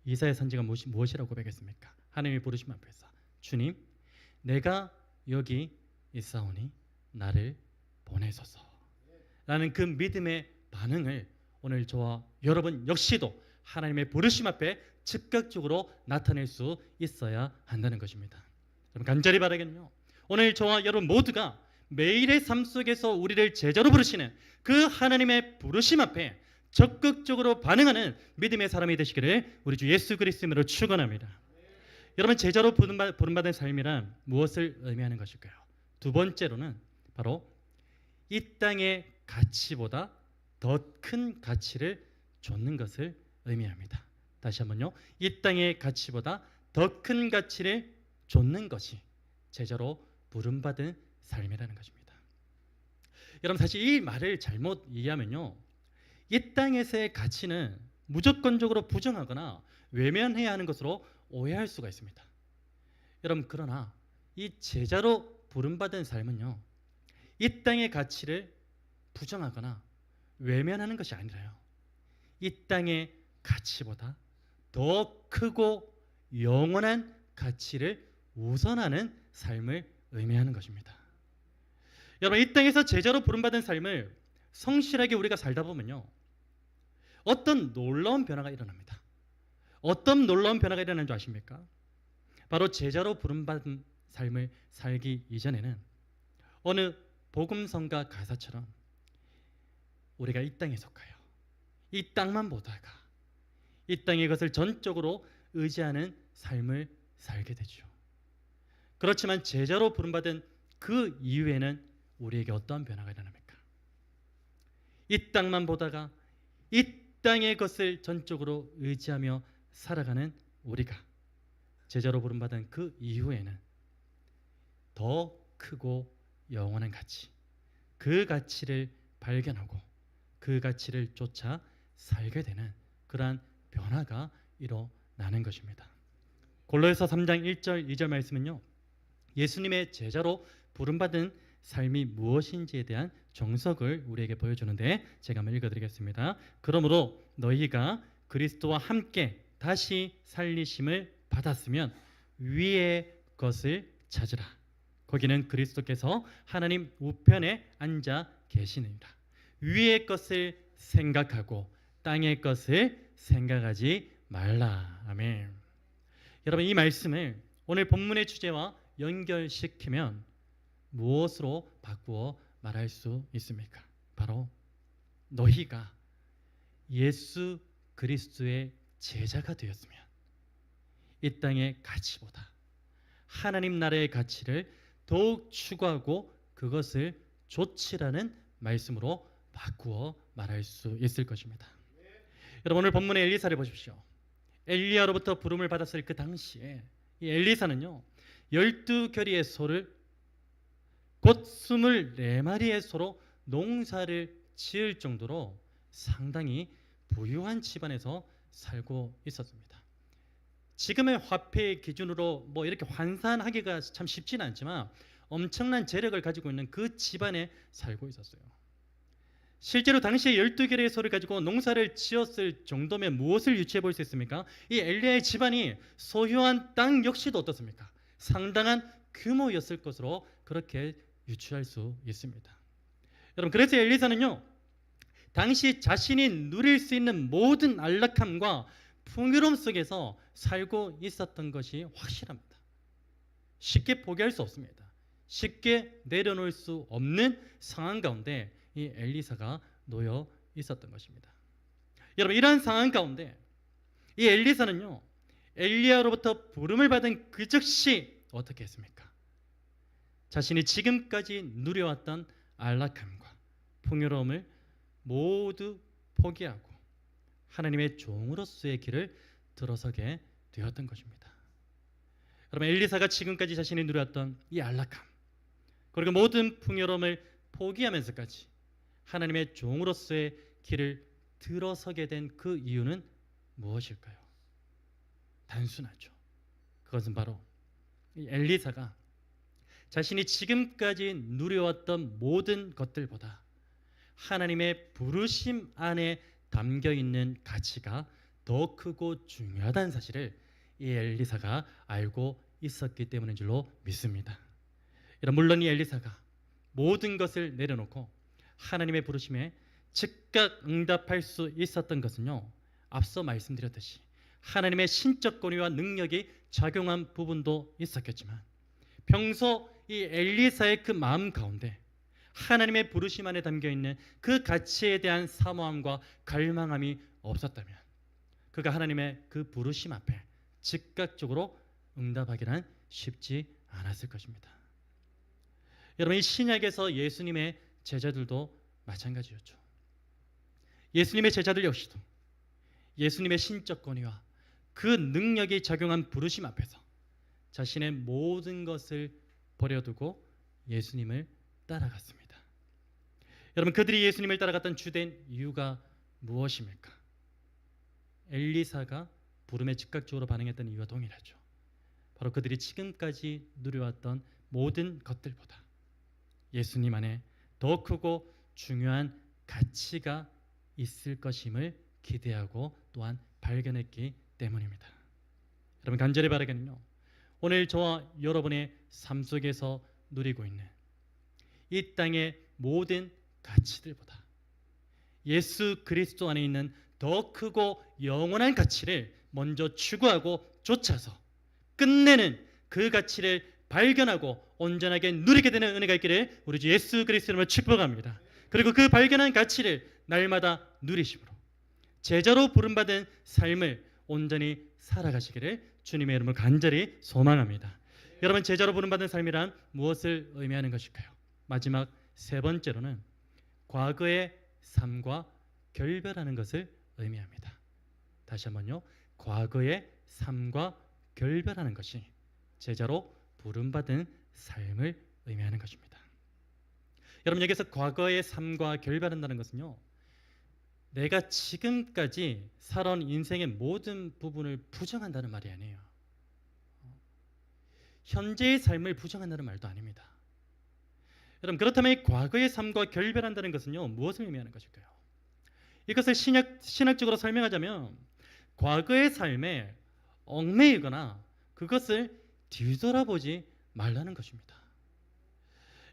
이사야 선지자가 무엇이라고 고백했습니까? 하나님의 부르심 앞에서 주님, 내가 여기 있사오니 나를 보내소서 라는 그 믿음의 반응을 오늘 저와 여러분 역시도 하나님의 부르심 앞에 즉각적으로 나타낼 수 있어야 한다는 것입니다. 간절히 바라겠네요. 오늘 저와 여러분 모두가 매일의 삶 속에서 우리를 제자로 부르시는 그 하나님의 부르심 앞에 적극적으로 반응하는 믿음의 사람이 되시기를 우리 주 예수 그리스도로 축원합니다. 여러분, 제자로 부름받은 삶이란 무엇을 의미하는 것일까요? 두 번째로는 바로 이 땅의 가치보다 더 큰 가치를 좇는 것을 의미합니다. 다시 한번요. 이 땅의 가치보다 더 큰 가치를 좇는 것이 제자로 부름받은 삶이라는 것입니다. 여러분, 사실 이 말을 잘못 이해하면요, 이 땅에서의 가치는 무조건적으로 부정하거나 외면해야 하는 것으로 오해할 수가 있습니다. 여러분, 그러나 이 제자로 부름받은 삶은요, 이 땅의 가치를 부정하거나 외면하는 것이 아니라요, 이 땅의 가치보다 더 크고 영원한 가치를 우선하는 삶을 의미하는 것입니다. 여러분, 이 땅에서 제자로 부름받은 삶을 성실하게 우리가 살다 보면요, 어떤 놀라운 변화가 일어납니다. 어떤 놀라운 변화가 일어나는 줄 아십니까? 바로 제자로 부름받은 삶을 살기 이전에는 어느 복음성가 가사처럼 우리가 이 땅에 속하여 이 땅만 보다가 이 땅의 것을 전적으로 의지하는 삶을 살게 되죠. 그렇지만 제자로 부름받은 그 이후에는 우리에게 어떠한 변화가 일어납니까? 이 땅만 보다가 이 땅의 것을 전적으로 의지하며 살아가는 우리가 제자로 부름받은 그 이후에는 더 크고 영원한 가치, 그 가치를 발견하고 그 가치를 쫓아 살게 되는 그러한 변화가 일어나는 것입니다. 골로새서 3장 1절 2절 말씀은요, 예수님의 제자로 부름받은 삶이 무엇인지에 대한 정석을 우리에게 보여주는데 제가 한번 읽어드리겠습니다. 그러므로 너희가 그리스도와 함께 다시 살리심을 받았으면 위의 것을 찾으라. 거기는 그리스도께서 하나님 우편에 앉아 계시느니라. 위의 것을 생각하고 땅의 것을 생각하지 말라. 아멘. 여러분, 이 말씀을 오늘 본문의 주제와 연결시키면 무엇으로 바꾸어 말할 수 있습니까? 바로 너희가 예수 그리스도의 제자가 되었으면 이 땅의 가치보다 하나님 나라의 가치를 더욱 추구하고 그것을 좇으라는 말씀으로 바꾸어 말할 수 있을 것입니다. 여러분, 오늘 본문의 엘리사를 보십시오. 엘리야로부터 부름을 받았을 그 당시에 이 엘리사는요, 12겨리의 소를 곧 24마리의 소로 농사를 지을 정도로 상당히 부유한 집안에서 살고 있었습니다. 지금의 화폐 기준으로 뭐 이렇게 환산하기가 참 쉽지는 않지만 엄청난 재력을 가지고 있는 그 집안에 살고 있었어요. 실제로 당시에 12개의 소를 가지고 농사를 지었을 정도면 무엇을 유추해 볼 수 있습니까? 이 엘리야의 집안이 소유한 땅 역시도 어떻습니까? 상당한 규모였을 것으로 그렇게 유추할 수 있습니다. 여러분, 그래서 엘리사는요, 당시 자신이 누릴 수 있는 모든 안락함과 풍요로움 속에서 살고 있었던 것이 확실합니다. 쉽게 포기할 수 없습니다. 쉽게 내려놓을 수 없는 상황 가운데 이 엘리사가 놓여 있었던 것입니다. 여러분, 이러한 상황 가운데 이 엘리사는요, 엘리야로부터 부름을 받은 그 즉시 어떻게 했습니까? 자신이 지금까지 누려왔던 안락함과 풍요로움을 모두 포기하고 하나님의 종으로서의 길을 들어서게 되었던 것입니다. 여러분, 엘리사가 지금까지 자신이 누렸던 이 안락함 그리고 모든 풍요로움을 포기하면서까지 하나님의 종으로서의 길을 들어서게 된 그 이유는 무엇일까요? 단순하죠. 그것은 바로 이 엘리사가 자신이 지금까지 누려왔던 모든 것들보다 하나님의 부르심 안에 담겨 있는 가치가 더 크고 중요하다는 사실을 이 엘리사가 알고 있었기 때문인 줄로 믿습니다. 물론 이 엘리사가 모든 것을 내려놓고 하나님의 부르심에 즉각 응답할 수 있었던 것은요, 앞서 말씀드렸듯이 하나님의 신적 권위와 능력이 작용한 부분도 있었겠지만 평소 이 엘리사의 그 마음 가운데 하나님의 부르심 안에 담겨 있는 그 가치에 대한 사모함과 갈망함이 없었다면 그가 하나님의 그 부르심 앞에 즉각적으로 응답하기는 쉽지 않았을 것입니다. 여러분, 이 신약에서 예수님의 제자들도 마찬가지였죠. 예수님의 제자들 역시도 예수님의 신적 권위와 그 능력이 작용한 부르심 앞에서 자신의 모든 것을 버려두고 예수님을 따라갔습니다. 여러분, 그들이 예수님을 따라갔던 주된 이유가 무엇입니까? 엘리사가 부름에 즉각적으로 반응했던 이유와 동일하죠. 바로 그들이 지금까지 누려왔던 모든 것들보다 예수님 안에 더 크고 중요한 가치가 있을 것임을 기대하고 또한 발견했기 때문입니다. 여러분, 간절히 바라기는요, 오늘 저와 여러분의 삶 속에서 누리고 있는 이 땅의 모든 가치들보다 예수 그리스도 안에 있는 더 크고 영원한 가치를 먼저 추구하고 쫓아서 끝내는 그 가치를 발견하고 온전하게 누리게 되는 은혜가 있기를 우리 주 예수 그리스도 이름으로 축복합니다. 그리고 그 발견한 가치를 날마다 누리심으로 제자로 부름받은 삶을 온전히 살아가시기를 주님의 이름으로 간절히 소망합니다. 여러분, 제자로 부름받은 삶이란 무엇을 의미하는 것일까요? 마지막 세 번째로는 과거의 삶과 결별하는 것을 의미합니다. 다시 한번요, 과거의 삶과 결별하는 것이 제자로 부름받은 삶을 의미하는 것입니다. 여러분, 여기서 과거의 삶과 결별한다는 것은요, 내가 지금까지 살아온 인생의 모든 부분을 부정한다는 말이 아니에요. 현재의 삶을 부정한다는 말도 아닙니다. 여러분, 그렇다면 이 과거의 삶과 결별한다는 것은요, 무엇을 의미하는 것일까요? 이것을 신학적으로 설명하자면 과거의 삶에 얽매이거나 그것을 뒤돌아보지 말라는 것입니다.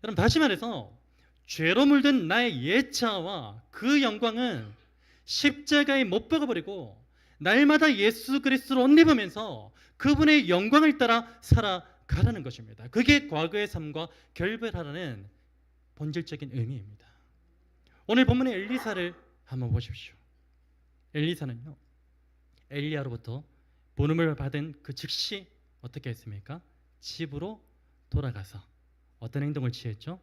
여러분, 다시 말해서 죄로 물든 나의 옛자와 그 영광은 십자가에 못 박아버리고 날마다 예수 그리스도를 옷 입으면서 그분의 영광을 따라 살아가라는 것입니다. 그게 과거의 삶과 결별하라는 본질적인 의미입니다. 오늘 본문의 엘리사를 한번 보십시오. 엘리사는요, 엘리야로부터 부름을 받은 그 즉시 어떻게 했습니까? 집으로 돌아가서 어떤 행동을 취했죠?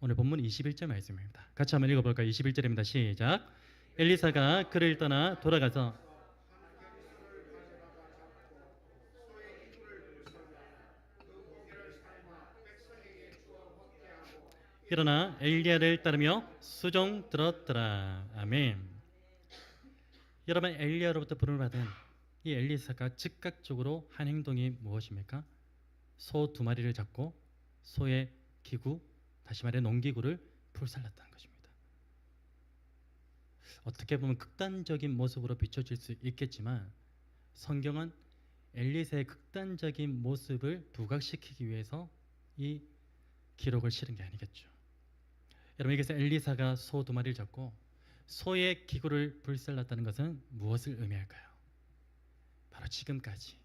오늘 본문 21절 말씀입니다. 같이 한번 읽어볼까요? 21절입니다. 시작. 엘리사가 그를 떠나 돌아가서 일어나 엘리야를 따르며 수종 들었더라. 아멘. 여러분, 엘리야로부터 부름을 받은 이 엘리사가 즉각적으로 한 행동이 무엇입니까? 소 두 마리를 잡고 소의 기구, 다시 말해 농기구를 불살랐다는 것입니다. 어떻게 보면 극단적인 모습으로 비춰질 수 있겠지만 성경은 엘리사의 극단적인 모습을 부각시키기 위해서 이 기록을 실은 게 아니겠죠. 여러분, 여기서 엘리사가 소 두 마리를 잡고 소의 기구를 불살랐다는 것은 무엇을 의미할까요? 바로 지금까지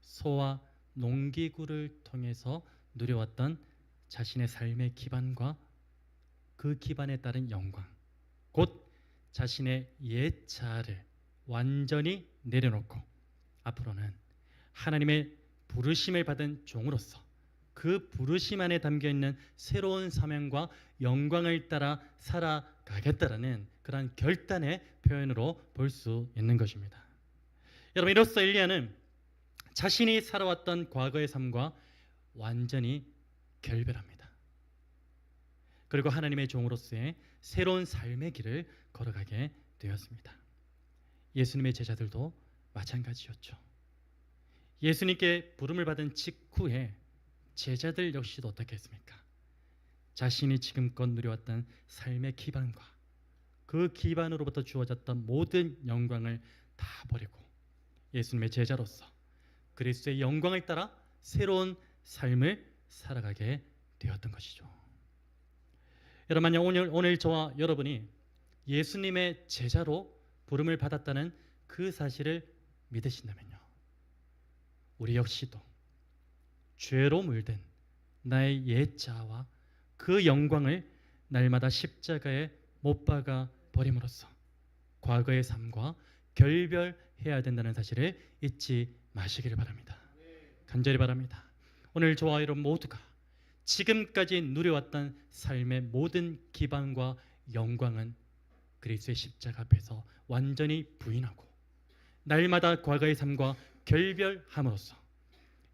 소와 농기구를 통해서 누려왔던 자신의 삶의 기반과 그 기반에 따른 영광, 곧 자신의 옛 자아를 완전히 내려놓고 앞으로는 하나님의 부르심을 받은 종으로서 그 부르심 안에 담겨있는 새로운 사명과 영광을 따라 살아가겠다라는 그러한 결단의 표현으로 볼 수 있는 것입니다. 여러분, 이로써 엘리야는 자신이 살아왔던 과거의 삶과 완전히 결별합니다. 그리고 하나님의 종으로서의 새로운 삶의 길을 걸어가게 되었습니다. 예수님의 제자들도 마찬가지였죠. 예수님께 부름을 받은 직후에 제자들 역시도 어떻게 했습니까? 자신이 지금껏 누려왔던 삶의 기반과 그 기반으로부터 주어졌던 모든 영광을 다 버리고 예수님의 제자로서 그리스도의 영광을 따라 새로운 삶을 살아가게 되었던 것이죠. 여러분, 만약 오늘 저와 여러분이 예수님의 제자로 부름을 받았다는 그 사실을 믿으신다면요, 우리 역시도 죄로 물든 나의 옛자와 그 영광을 날마다 십자가에 못 박아 버림으로써 과거의 삶과 결별해야 된다는 사실을 잊지 마시기를 바랍니다. 간절히 바랍니다. 오늘 저와 여러분 모두가 지금까지 누려왔던 삶의 모든 기반과 영광은 그리스도의 십자가 앞에서 완전히 부인하고 날마다 과거의 삶과 결별함으로써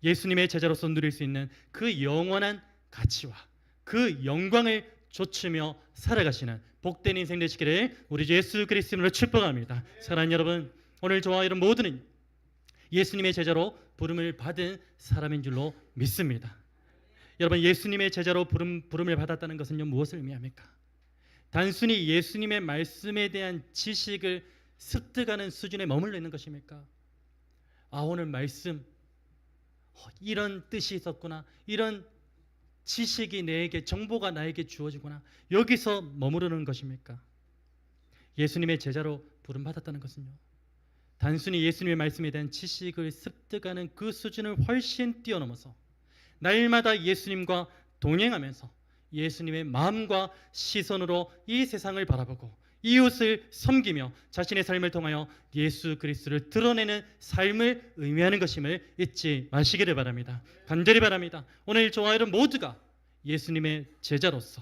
예수님의 제자로서 누릴 수 있는 그 영원한 가치와 그 영광을 좇으며 살아가시는 복된 인생 되시기를 우리 주 예수 그리스도로 축복합니다. 사랑하는 여러분, 오늘 저와 여러분 모두는 예수님의 제자로 부름을 받은 사람인 줄로 믿습니다. 여러분, 예수님의 제자로 부름을 받았다는 것은요, 무엇을 의미합니까? 단순히 예수님의 말씀에 대한 지식을 습득하는 수준에 머물러 있는 것입니까? 오늘 말씀 이런 뜻이 있었구나, 이런 지식이 내게, 정보가 나에게 주어지구나, 여기서 머무르는 것입니까? 예수님의 제자로 부름받았다는 것은요, 단순히 예수님의 말씀에 대한 지식을 습득하는 그 수준을 훨씬 뛰어넘어서 날마다 예수님과 동행하면서 예수님의 마음과 시선으로 이 세상을 바라보고 이웃을 섬기며 자신의 삶을 통하여 예수 그리스도를 드러내는 삶을 의미하는 것임을 잊지 마시기를 바랍니다. 간절히 바랍니다. 오늘 저와 여러분 모두가 예수님의 제자로서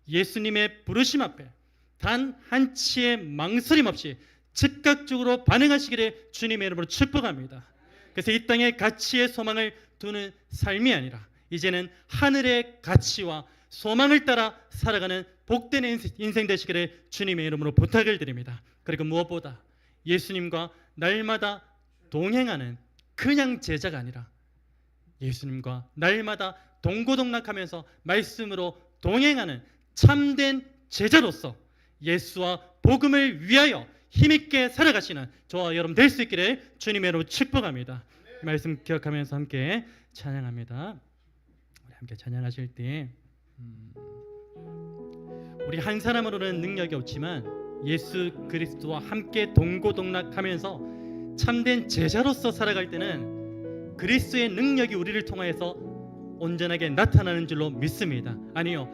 예수님의 부르심 앞에 단 한치의 망설임 없이 즉각적으로 반응하시기를 주님의 이름으로 축복합니다. 그래서 이 땅에 가치의 소망을 두는 삶이 아니라 이제는 하늘의 가치와 소망을 따라 살아가는 복된 인생 되시기를 주님의 이름으로 부탁을 드립니다. 그리고 무엇보다 예수님과 날마다 동행하는 그냥 제자가 아니라 예수님과 날마다 동고동락하면서 말씀으로 동행하는 참된 제자로서 예수와 복음을 위하여 힘있게 살아가시는 저와 여러분 될 수 있기를 주님의 이름으로 축복합니다. 말씀 기억하면서 함께 찬양합니다. 우리 함께 찬양하실 때 우리 한 사람으로는 능력이 없지만 예수 그리스도와 함께 동고동락하면서 참된 제자로서 살아갈 때는 그리스도의 능력이 우리를 통하여서 온전하게 나타나는 줄로 믿습니다. 아니요,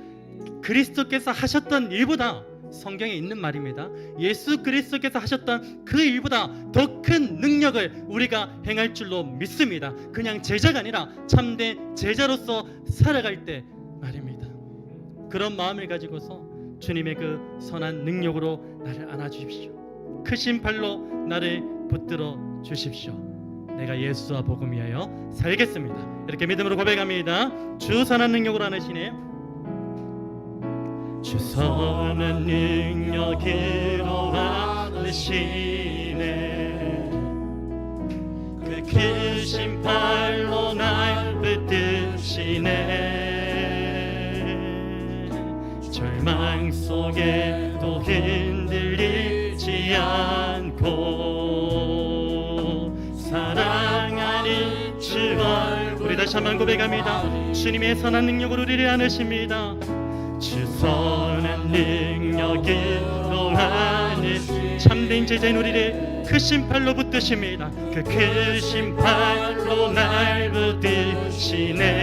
그리스도께서 하셨던 일보다, 성경에 있는 말입니다, 예수 그리스도께서 하셨던 그 일보다 더 큰 능력을 우리가 행할 줄로 믿습니다. 그냥 제자가 아니라 참된 제자로서 살아갈 때 말입니다. 그런 마음을 가지고서 주님의 그 선한 능력으로 나를 안아주십시오. 크신 팔로 나를 붙들어 주십시오. 내가 예수와 복음 위하여 살겠습니다. 이렇게 믿음으로 고백합니다. 주 선한 능력으로 안으시네. 주 선한 능력으로 안으시네. 그 크신 팔로 날 붙드시네. 절망 속에도 흔들리지 않고 사랑하는 주 얼굴, 우리 다시 한번 고백합니다. 주님의 선한 능력으로 우리를 안으십니다. 주 선한 능력으로 안으신 참된 제자인 우리를 크신 팔로 붙드십니다. 그 크신 팔로 날 붙드시네.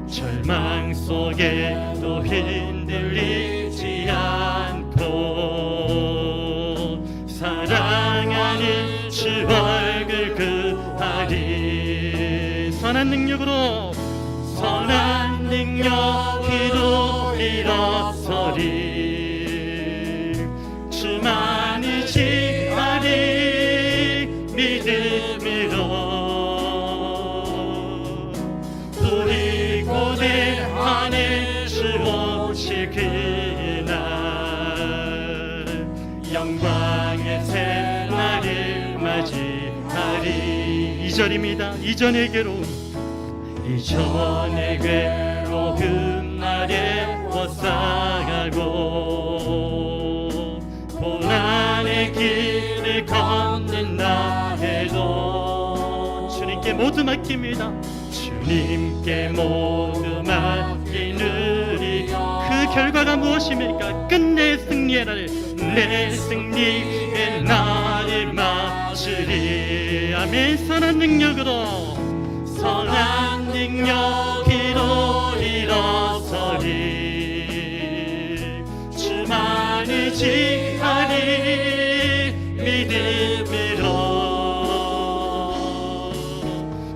절망 속에도 흔들리지 않고 사랑하는 주 얼굴 선한 능력으로 선한 능력으로 일어서리 주만이 지하리 믿음으로 우리 고대하는 주 오실 그날 영광의 새날을 맞이하리. 2절입니다. 이전의 괴로움 이전의 괴로움 날에 벗어가고 고난의 길을 걷는다 해도 주님께 모두 맡깁니다. 주님께 모두 맡기느니 그 결과가 무엇입니까? 끝내 승리의 날, 내 승리의 날을 맞으리. 아멘. 선한 능력으로 선한 능력으로 일어서리 주만을 지하리 믿음으로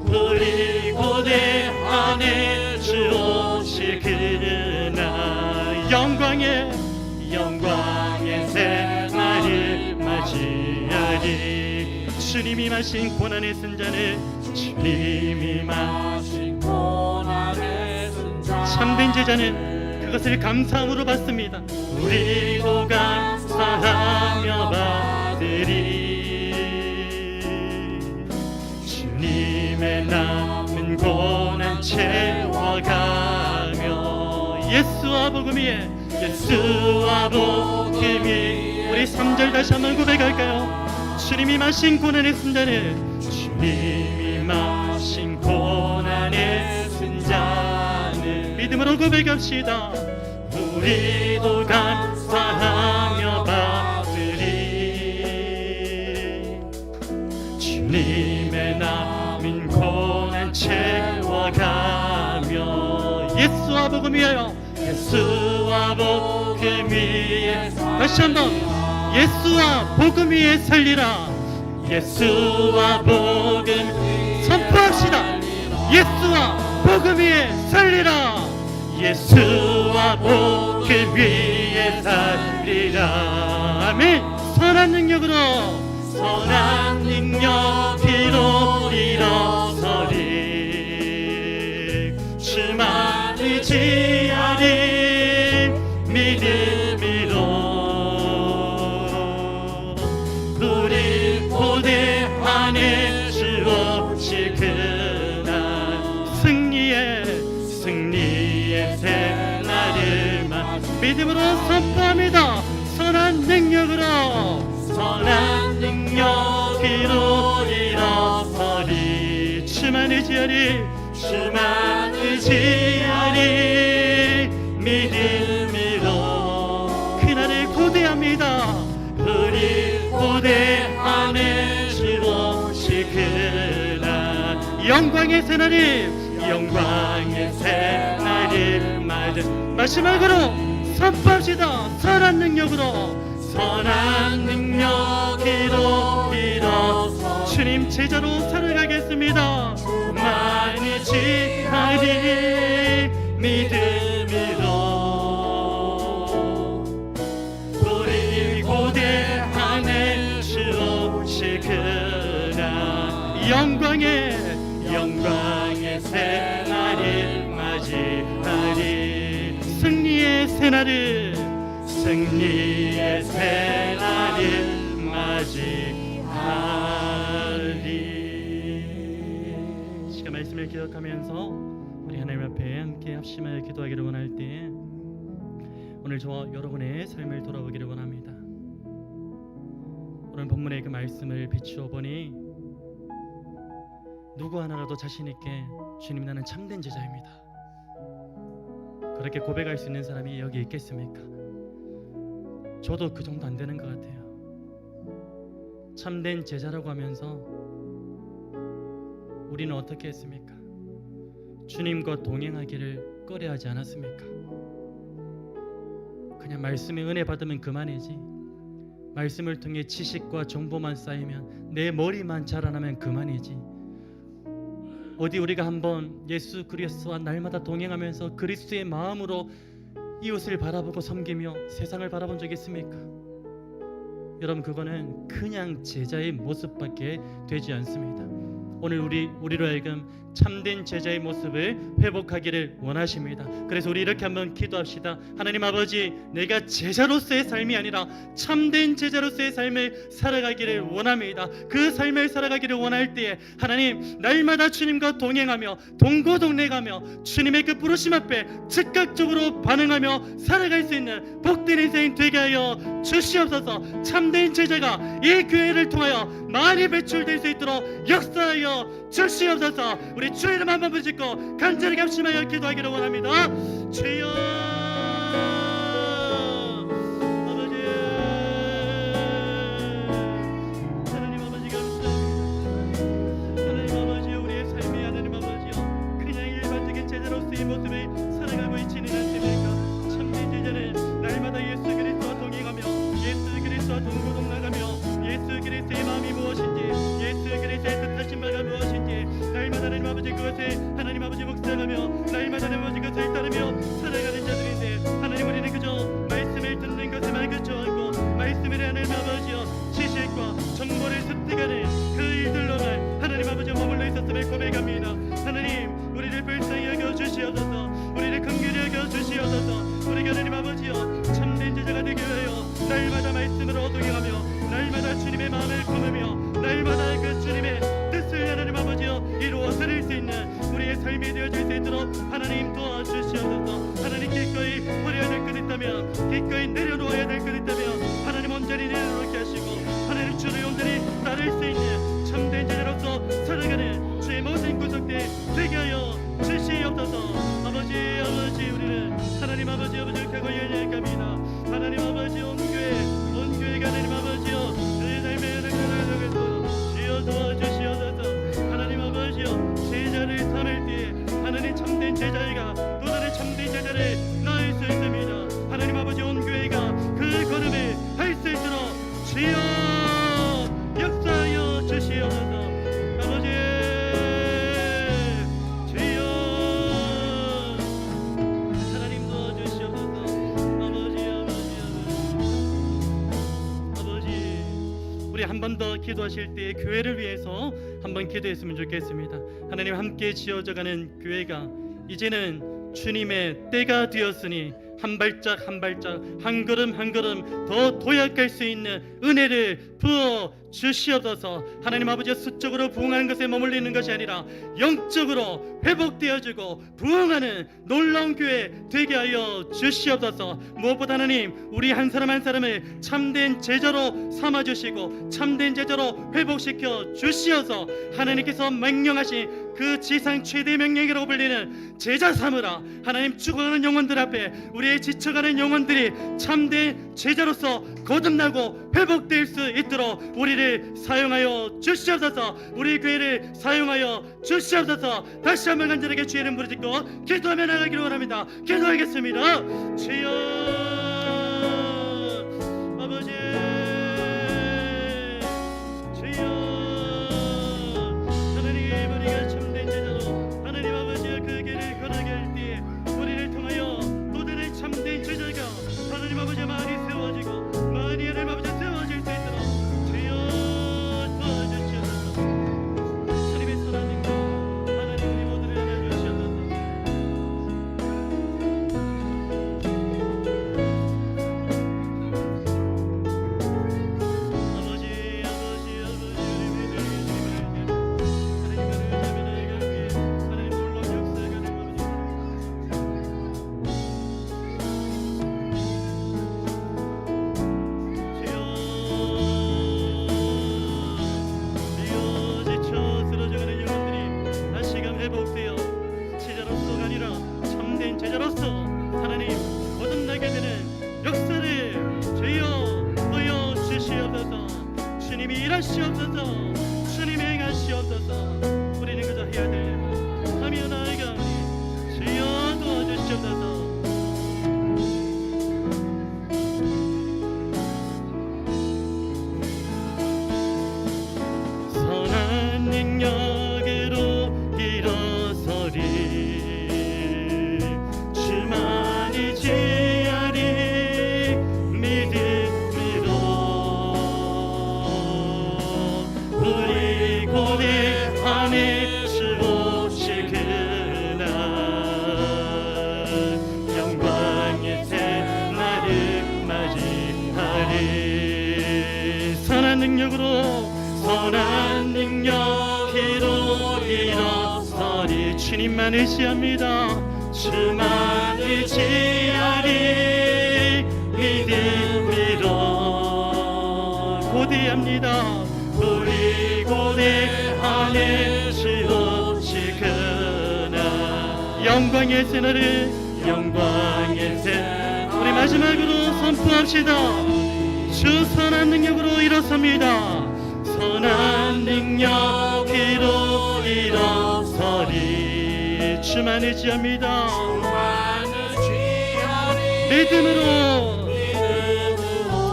우리 고대하는 주 오실 그날 영광의 새날을 맞이하리. 주님이 마신 고난의 순잔을 주님이 마신 고난의 순잔 참된 제자는 그것을 감사함으로 받습니다. 우리도 감사하며 받으리. 주님의 남은 고난 채워가며 예수와 복음 위에 예수와 복음 위에 우리 3절 다시 한번 고백할까요? 주님이 마신 고난의 순잔을 주님이 마신 고난의 순잔을 믿음으로 고백합시다. 우리도 감사하며 받으리. 주님의 남은 고난 채워가며 예수와 복음 위하여 예수와 복음 위에 다시 한번 예수와 복음 위에 살리라. 예수와 복음 선포합시다. 예수와 복음 위에 살리라. 예수와 복음 위에 살리라. 아멘. 선한 능력으로 일어서리 주만을 지하리 믿음으로 우리 고대하는 주 오실 그날 승리의 새날을 믿음으로 선포합니다. 선한 능력으로 일어서리 주만을 지하리 믿음으로 그날을 고대합니다. 우리 고대하는 주 오실 그날 영광의 새날을 맞은 마지막으로 선포합시다. 선한 능력으로 일어서 주님 제자로 살아가겠습니다. 주만을 지하리 믿음으로 우리 고대하는 주 오실 그날 영광의 새날을 맞이하리. 승리의 새날을 맞이하리. 시간 말씀을 기억하면서 우리 하나님 앞에 함께 합심하여 기도하기를 원할 때에 오늘 저와 여러분의 삶을 돌아보기를 원합니다. 오늘 본문의 그 말씀을 비추어 보니 누구 하나라도 자신 있게 주님 나는 참된 제자입니다 그렇게 고백할 수 있는 사람이 여기 있겠습니까? 저도 그 정도 안 되는 것 같아요. 참된 제자라고 하면서 우리는 어떻게 했습니까? 주님과 동행하기를 꺼려하지 않았습니까? 그냥 말씀의 은혜 받으면 그만이지, 말씀을 통해 지식과 정보만 쌓이면 내 머리만 자라나면 그만이지, 어디 우리가 한번 예수 그리스도와 날마다 동행하면서 그리스도의 마음으로 이웃을 바라보고 섬기며 세상을 바라본 적이 있습니까? 여러분, 그거는 그냥 제자의 모습밖에 되지 않습니다. 오늘 우리로 하여금 참된 제자의 모습을 회복하기를 원하십니다. 그래서 우리 이렇게 한번 기도합시다. 하나님 아버지, 내가 제자로서의 삶이 아니라 참된 제자로서의 삶을 살아가기를 원합니다. 그 삶을 살아가기를 원할 때에 하나님, 날마다 주님과 동행하며 동고동락하며 주님의 그 부르심 앞에 즉각적으로 반응하며 살아갈 수 있는 복된 인생 되게 하여 주시옵소서. 참된 제자가 이 교회를 통하여 많이 배출될 수 있도록 역사하여 주시옵소서. 우리 주 이름 한번 부르짖고 간절히 합심하여 기도하기를 원합니다. 주여 아버지, 하나님 아버지 감사합니다. 하나님 아버지, 우리의 삶이 하나님 아버지요 그냥 일반적인 제자로서의 모습을 살아가고 있지는 않습니까? 참된 제자는 날마다 예수 그리스도와 동행하며 예수 그리스도와 동고동락하며 예수 그리스도의 마음이 무엇인지 예수 그리스도의 뜻하신 바가 무엇인지 날마다 하나님 아버지 그것을 하나님 아버지 묵상하며 날마다 하나님 아버지 그것을 따르며 살아가는 자들인데, 하나님 우리는 그저 말씀을 듣는 것에만 그쳐하고 말씀을 하나님 아버지여 지식과 정보를 습득하는 그 일들로만 하나님 아버지 머물러 있었음을 고백합니다. 하나님, 우리를 불쌍히 여겨 주시옵소서. 우리를 긍휼히 여겨 주시옵소서. 우리가 하나님 아버지여 참된 제자가 되게 하여 날마다 말씀으로 동행하며 날마다 주님의 마음을 품으며 날마다 그 주님의 뜻을 하나님 아버지여 이루어 드릴 수 있는 우리의 삶이 되어질 수 있도록 하나님 도와주시옵소서. 하나님 기꺼이 버려야 될 것 있다면 기꺼이 내려놓아야 될 것 있다면 하나님 온전히 내려놓게 하시고 하나님 주를 온전히 따를 수 있는 참된 제자로서 살아가는 주의 모든 구속대 되게 하여 주시옵소서. 아버지 우리는 하나님 아버지 부족하고 연약합니다. 하나님 아버지 온 교회가 하나님 아버지여 그 삶의 나가서 주여 도와주시옵소서. 하나님 아버지여 제자를 삼을 때에 하나님 참된 제자가 또 다른 참된 제자를 낳을 수 있습니다. 하나님 아버지 온 교회가 그 걸음을 할 수 있도록 주여 역사하여 주시옵소서. 아버지 주여 하나님 도와주시옵소서. 아버지 우리 한 번 더 기도하실 때 교회를 위해서 한번 기도했으면 좋겠습니다. 하나님, 함께 지어져가는 교회가 이제는 주님의 때가 되었으니 한 발짝 한 발짝 한 걸음 한 걸음 더 도약할 수 있는 은혜를 부어 주시옵소서. 하나님 아버지, 수적으로 부흥하는 것에 머물리는 것이 아니라 영적으로 회복되어지고 부흥하는 놀라운 교회 되게 하여 주시옵소서. 무엇보다 하나님, 우리 한 사람 한 사람을 참된 제자로 삼아주시고 참된 제자로 회복시켜 주시어서 하나님께서 명령하신 그 지상 최대 명령이라고 불리는 제자 삼으라. 하나님, 죽어가는 영혼들 앞에 우리의 지쳐가는 영혼들이 참된 제자로서 거듭나고 회복될 수 있도록 우리를 사용하여 주시옵소서. 우리 교회를 사용하여 주시옵소서. 다시 한번 간절하게 주의 이름 부르짖고 기도하며 나가기를 원합니다. 기도하겠습니다. 주여 아버지, 주여 하나님, 우리가 참된 제자로 하나님 아버지의 그 길을 걸어가게 할 때에 우리를 통하여 또 다른 참된 제자가 하나님 아버지 많이 세워지고 많이 하나님 아버지 세워질 수 있도록 주여 도와주시옵소서. 주님의 선하심과 하나님 우리 모두를 안아주시옵소서. 아버지 우리 믿음을 하나님을 의지하며 나아가기에 하나님 놀라운 역사가 되옵소서. 주여 지쳐 쓰러져가는 영혼들이 다시금 회복되어 제자로서가 아니라 참된 제자로서 하나님 거듭나게 되는 역사를 주여 보여주시옵소서. 주님이 일하시옵소서. 주님이 행하시옵소서. 우리는 그저 해야 될 일만 하며 나아가오니 주여 도와주시옵소서. 선한 능력으로 이뤄 선한 능력 이루리로서리. 주님만 의지합니다. 주만 의지하리 믿음으로 고대합니다. 우리 고대하는 주 오시구나. 영광의 새날을 영광의 새 우리 마지막으로 선포합시다. 주 선한 능력으로 일어섭니다. 선한 능력으로 일어서리. 주만 의지합니다. 믿음으로.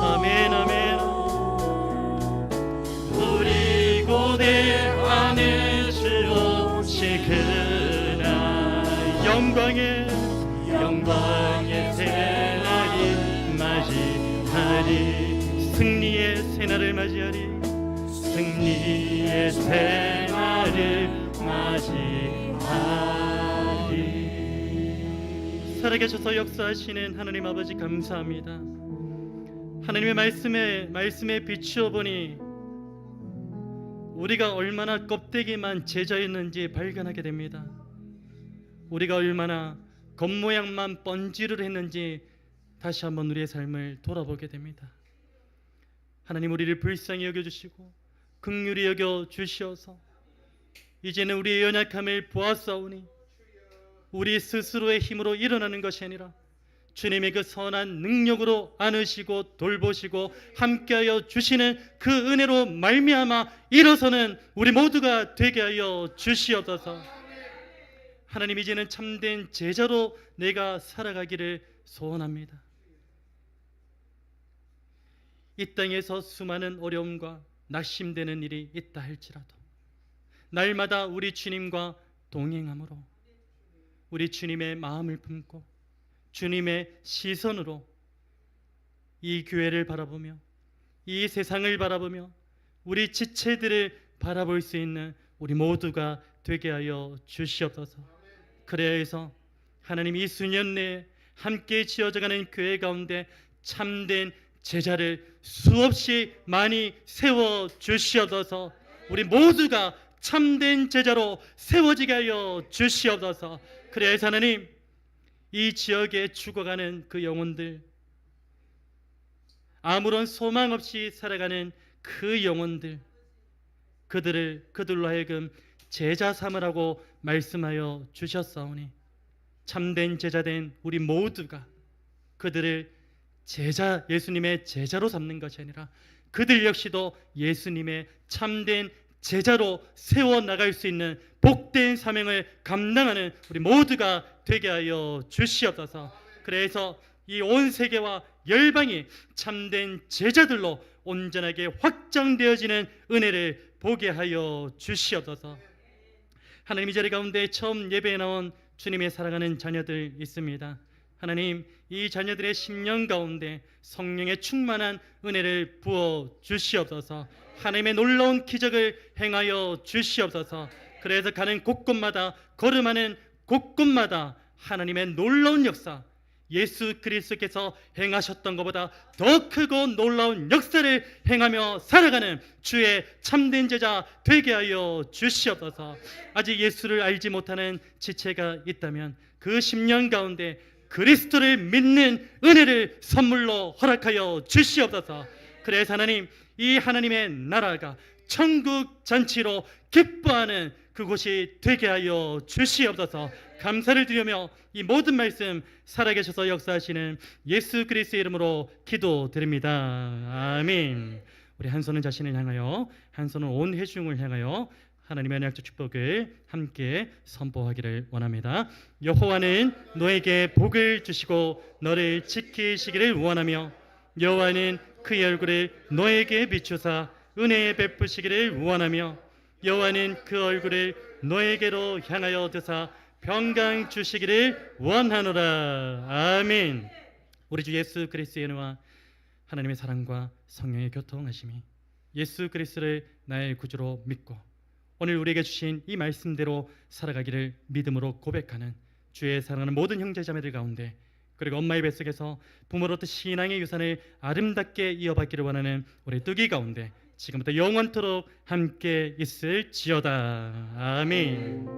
아멘 아멘. 우리 고대하는 주 오시구나. 영광의 새날이 맞이하리. 승리의 새날을 맞이하리. 승리의 새날을 맞이하리. 살아계셔서 역사하시는 하나님 아버지 감사합니다. 하나님의 말씀에 비추어 보니 우리가 얼마나 껍데기만 제자였는지 발견하게 됩니다. 우리가 얼마나 겉모양만 번지르르 했는지 다시 한번 우리의 삶을 돌아보게 됩니다. 하나님, 우리를 불쌍히 여겨주시고 긍휼히 여겨주시어서 이제는 우리의 연약함을 보았사오니 우리 스스로의 힘으로 일어나는 것이 아니라 주님의 그 선한 능력으로 안으시고 돌보시고 함께하여 주시는 그 은혜로 말미암아 일어서는 우리 모두가 되게 하여 주시옵소서. 하나님, 이제는 참된 제자로 내가 살아가기를 소원합니다. 이 땅에서 수많은 어려움과 낙심되는 일이 있다 할지라도 날마다 우리 주님과 동행함으로 우리 주님의 마음을 품고 주님의 시선으로 이 교회를 바라보며 이 세상을 바라보며 우리 지체들을 바라볼 수 있는 우리 모두가 되게 하여 주시옵소서. 그래야 해서 하나님, 이 수년 내에 함께 지어져가는 교회 가운데 참된 제자를 수없이 많이 세워 주시옵소서. 우리 모두가 참된 제자로 세워지게 하여 주시옵소서. 그래야 해서 하나님, 이 지역에 죽어가는 그 영혼들, 아무런 소망 없이 살아가는 그 영혼들, 그들로 하여금 제자 삼으라고 말씀하여 주셨사오니 참된 제자된 우리 모두가 그들을 예수님의 제자로 삼는 것이 아니라 그들 역시도 예수님의 참된 제자로 세워나갈 수 있는 복된 사명을 감당하는 우리 모두가 되게 하여 주시옵소서. 그래서 이 온 세계와 열방이 참된 제자들로 온전하게 확장되어지는 은혜를 보게 하여 주시옵소서. 하나님, 이 자리 가운데 처음 예배에 나온 주님의 사랑하는 자녀들 있습니다. 하나님, 이 자녀들의 심령 가운데 성령의 충만한 은혜를 부어 주시옵소서. 하나님의 놀라운 기적을 행하여 주시옵소서. 그래서 가는 곳곳마다, 걸음하는 곳곳마다 하나님의 놀라운 역사, 예수 그리스도께서 행하셨던 것보다 더 크고 놀라운 역사를 행하며 살아가는 주의 참된 제자 되게 하여 주시옵소서. 아직 예수를 알지 못하는 지체가 있다면 그 심령 가운데 그리스도를 믿는 은혜를 선물로 허락하여 주시옵소서. 그래서 하나님, 이 하나님의 나라가 천국 잔치로 기뻐하는 그곳이 되게 하여 주시옵소서. 감사를 드리며 이 모든 말씀 살아계셔서 역사하시는 예수 그리스도의 이름으로 기도드립니다. 아멘. 우리 한 손은 자신을 향하여, 한 손은 온 회중을 향하여 하나님의 언약적 축복을 함께 선포하기를 원합니다. 여호와는 너에게 복을 주시고 너를 지키시기를 원하며 여호와는 그의 얼굴을 너에게 비추사 은혜 베푸시기를 원하며 여호와는 그 얼굴을 너에게로 향하여 드사 평강 주시기를 원하노라. 아멘. 우리 주 예수 그리스도의 은혜와 하나님의 사랑과 성령의 교통하심이 예수 그리스도를 나의 구주로 믿고 오늘 우리에게 주신 이 말씀대로 살아가기를 믿음으로 고백하는 주의 사랑하는 모든 형제자매들 가운데, 그리고 엄마의 뱃속에서 부모로부터 신앙의 유산을 아름답게 이어받기를 원하는 우리 뚜기 가운데 지금부터 영원토록 함께 있을지어다. 아멘.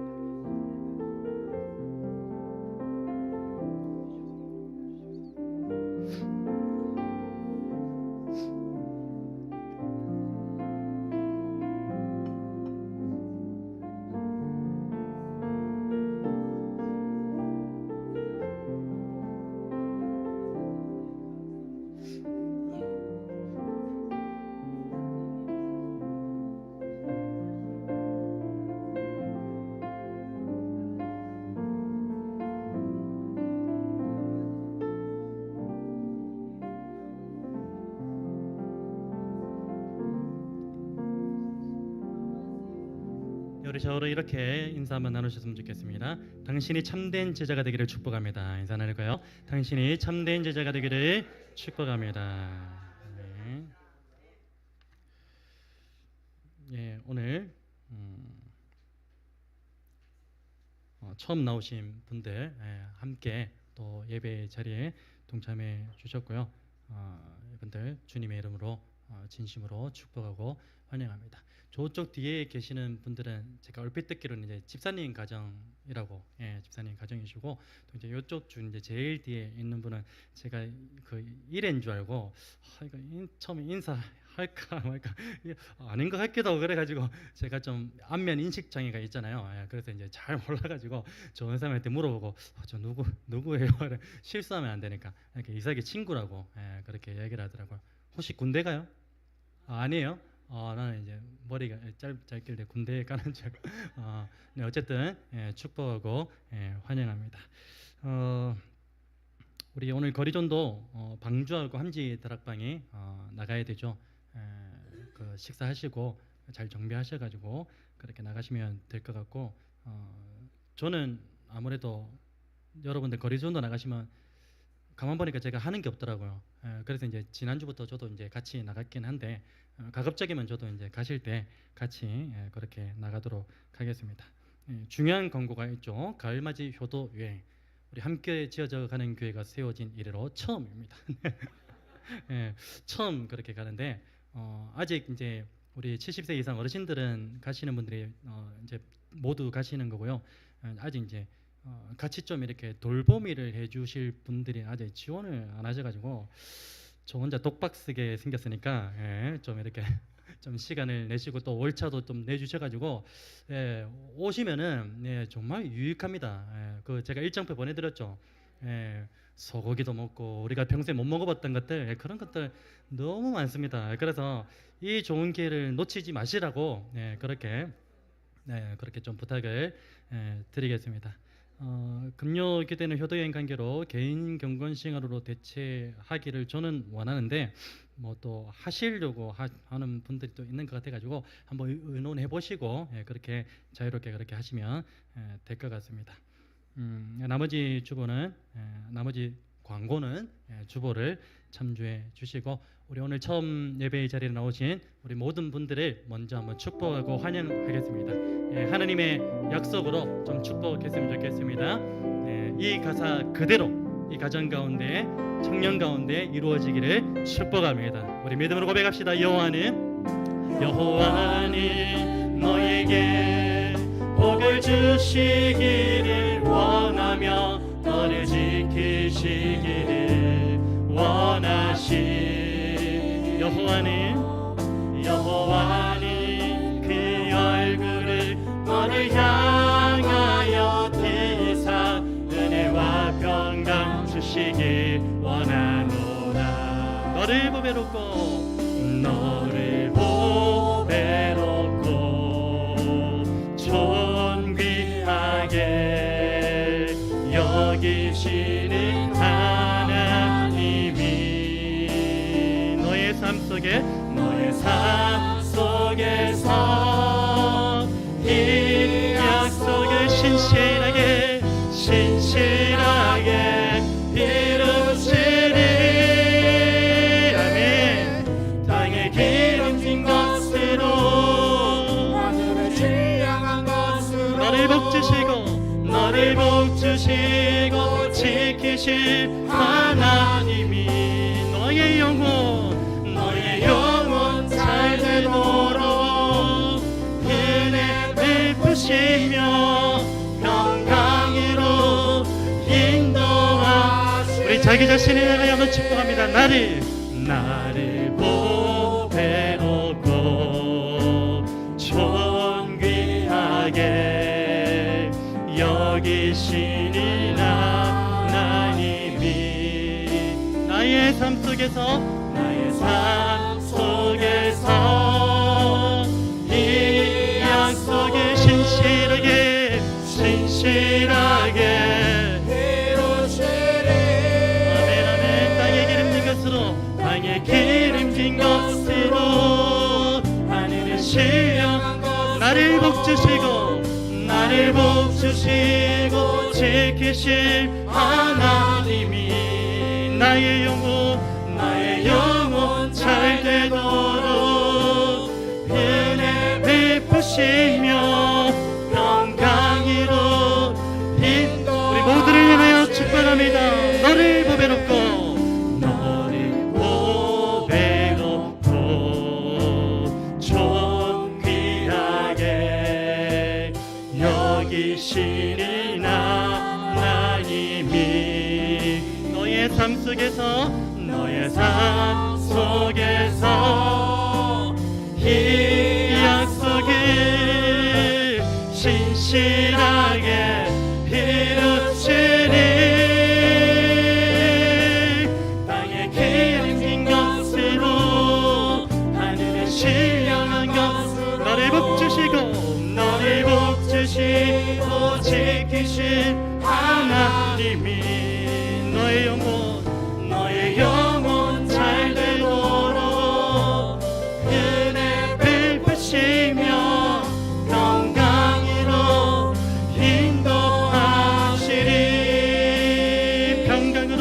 우리 서로 이렇게 인사 한번 나누셨으면 좋겠습니다. 당신이 참된 제자가 되기를 축복합니다. 인사 나눌까요? 당신이 참된 제자가 되기를 축복합니다. 네. 예, 오늘 처음 나오신 분들 함께 또 예배 자리에 동참해 주셨고요. 이분들 주님의 이름으로 진심으로 축복하고 환영합니다. 저쪽 뒤에 계시는 분들은 제가 얼핏 듣기로는 이제 집사님 가정이라고, 집사님 가정이시고, 또 이제 이쪽 중 이제 제일 뒤에 있는 분은 제가 그 일인 줄 알고 처음에 인사할까 말까 아닌 것 같기도 하고 그래가지고 제가 좀 안면 인식 장애가 있잖아요. 그래서 이제 잘 몰라가지고 좋은 사람한테 물어보고 저 누구예요? 실수하면 안 되니까 이렇게 이삭의 친구라고 그렇게 얘기를 하더라고요. 혹시 군대 가요? 아니에요? 나는 이제 머리가 짧길래 군대에 가는 줄 알고. 네, 어쨌든 축복하고 환영합니다. 우리 오늘 거리존도 방주하고 함지 다락방에 나가야 되죠. 그 식사하시고 잘 정비하셔가지고 그렇게 나가시면 될 것 같고, 저는 아무래도 여러분들 거리존도 나가시면 가만 보니까 제가 하는 게 없더라고요. 그래서 이제 지난주부터 저도 이제 같이 나갔긴 한데 가급적이면 저도 이제 가실 때 같이 그렇게 나가도록 하겠습니다. 중요한 광고가 있죠. 가을맞이 효도 여행. 우리 함께 지어져 가는 교회가 세워진 이래로 처음입니다. 처음 그렇게 가는데 아직 이제 우리 70세 이상 어르신들은 가시는 분들이 이제 모두 가시는 거고요. 아직 이제 같이 좀 이렇게 돌보미를 해주실 분들이 아직 지원을 안 하셔가지고 저 혼자 독박 쓰게 생겼으니까 좀 이렇게 좀 시간을 내시고 또 월차도 좀 내주셔가지고 오시면은 정말 유익합니다. 그 제가 일정표 보내드렸죠. 소고기도 먹고 우리가 평소에 못 먹어봤던 것들 그런 것들 너무 많습니다. 그래서 이 좋은 기회를 놓치지 마시라고 그렇게 좀 부탁을 드리겠습니다. 금요 기대는 효도여행 관계로 개인 경건 싱어로 대체하기를 저는 원하는데 뭐 또 하시려고 하는 분들이 또 있는 것 같아가지고 한번 의논해 보시고 그렇게 자유롭게 그렇게 하시면 될 것 같습니다. 나머지 주보는 나머지 광고는 주보를 참조해 주시고 우리 오늘 처음 예배의 자리에 나오신 우리 모든 분들을 먼저 한번 축복하고 환영하겠습니다. 하나님의 약속으로 좀 축복했으면 좋겠습니다. 이 가사 그대로 이 가정 가운데 청년 가운데 이루어지기를 축복합니다. 우리 믿음으로 고백합시다. 여호와는 너에게 복을 주시기를 원하며 너를 지키시기를 원하시. 여호와는 그 얼굴을 너를 향하여 비사 은혜와 평강 주시길 원하노라. 너를 보배롭고 존귀하게 여기시는 하나님이 너의 삶 속에서 이 약속을 신실하게 이루시리. 아멘. 땅에 기름진 것으로 하늘을 질량한 것으로 너를 복주시고 지키실 하나님이 너의 영혼 잘 되도록 베푸시며 평강으로 인도하시리. 우리 자기 자신을 향하여 한번 축복합니다. 나를 보배롭고 존귀하게 여기시니 하나님이 나의 삶 속에서 이 약속에 신실하게 아멘 아멘. 땅에 기름진 것으로 하늘의 신령 나를 복주시고 지키실 하나님이 나의 영혼 잘 되도록 은혜 베푸시며 평강으로 우리 모두를 향하여 축복합니다. 너를 보배롭고 존귀하게 여기시니 하나님이 너의 삶 속에서 이 약속을 신실하게 이루시니 땅에 기름진 것으로 하늘의 신령한 것으로 너를 복주시고 지키실 하나님이 너의 영혼 잘 되도록 은혜 베푸시며 평강으로 인도하시리. 평강으로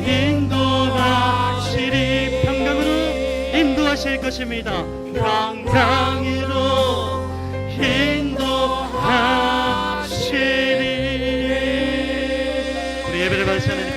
인도하시리. 평강으로 인도하실 것입니다. 평강으로 인도하시리. 우리 예배를 받으시는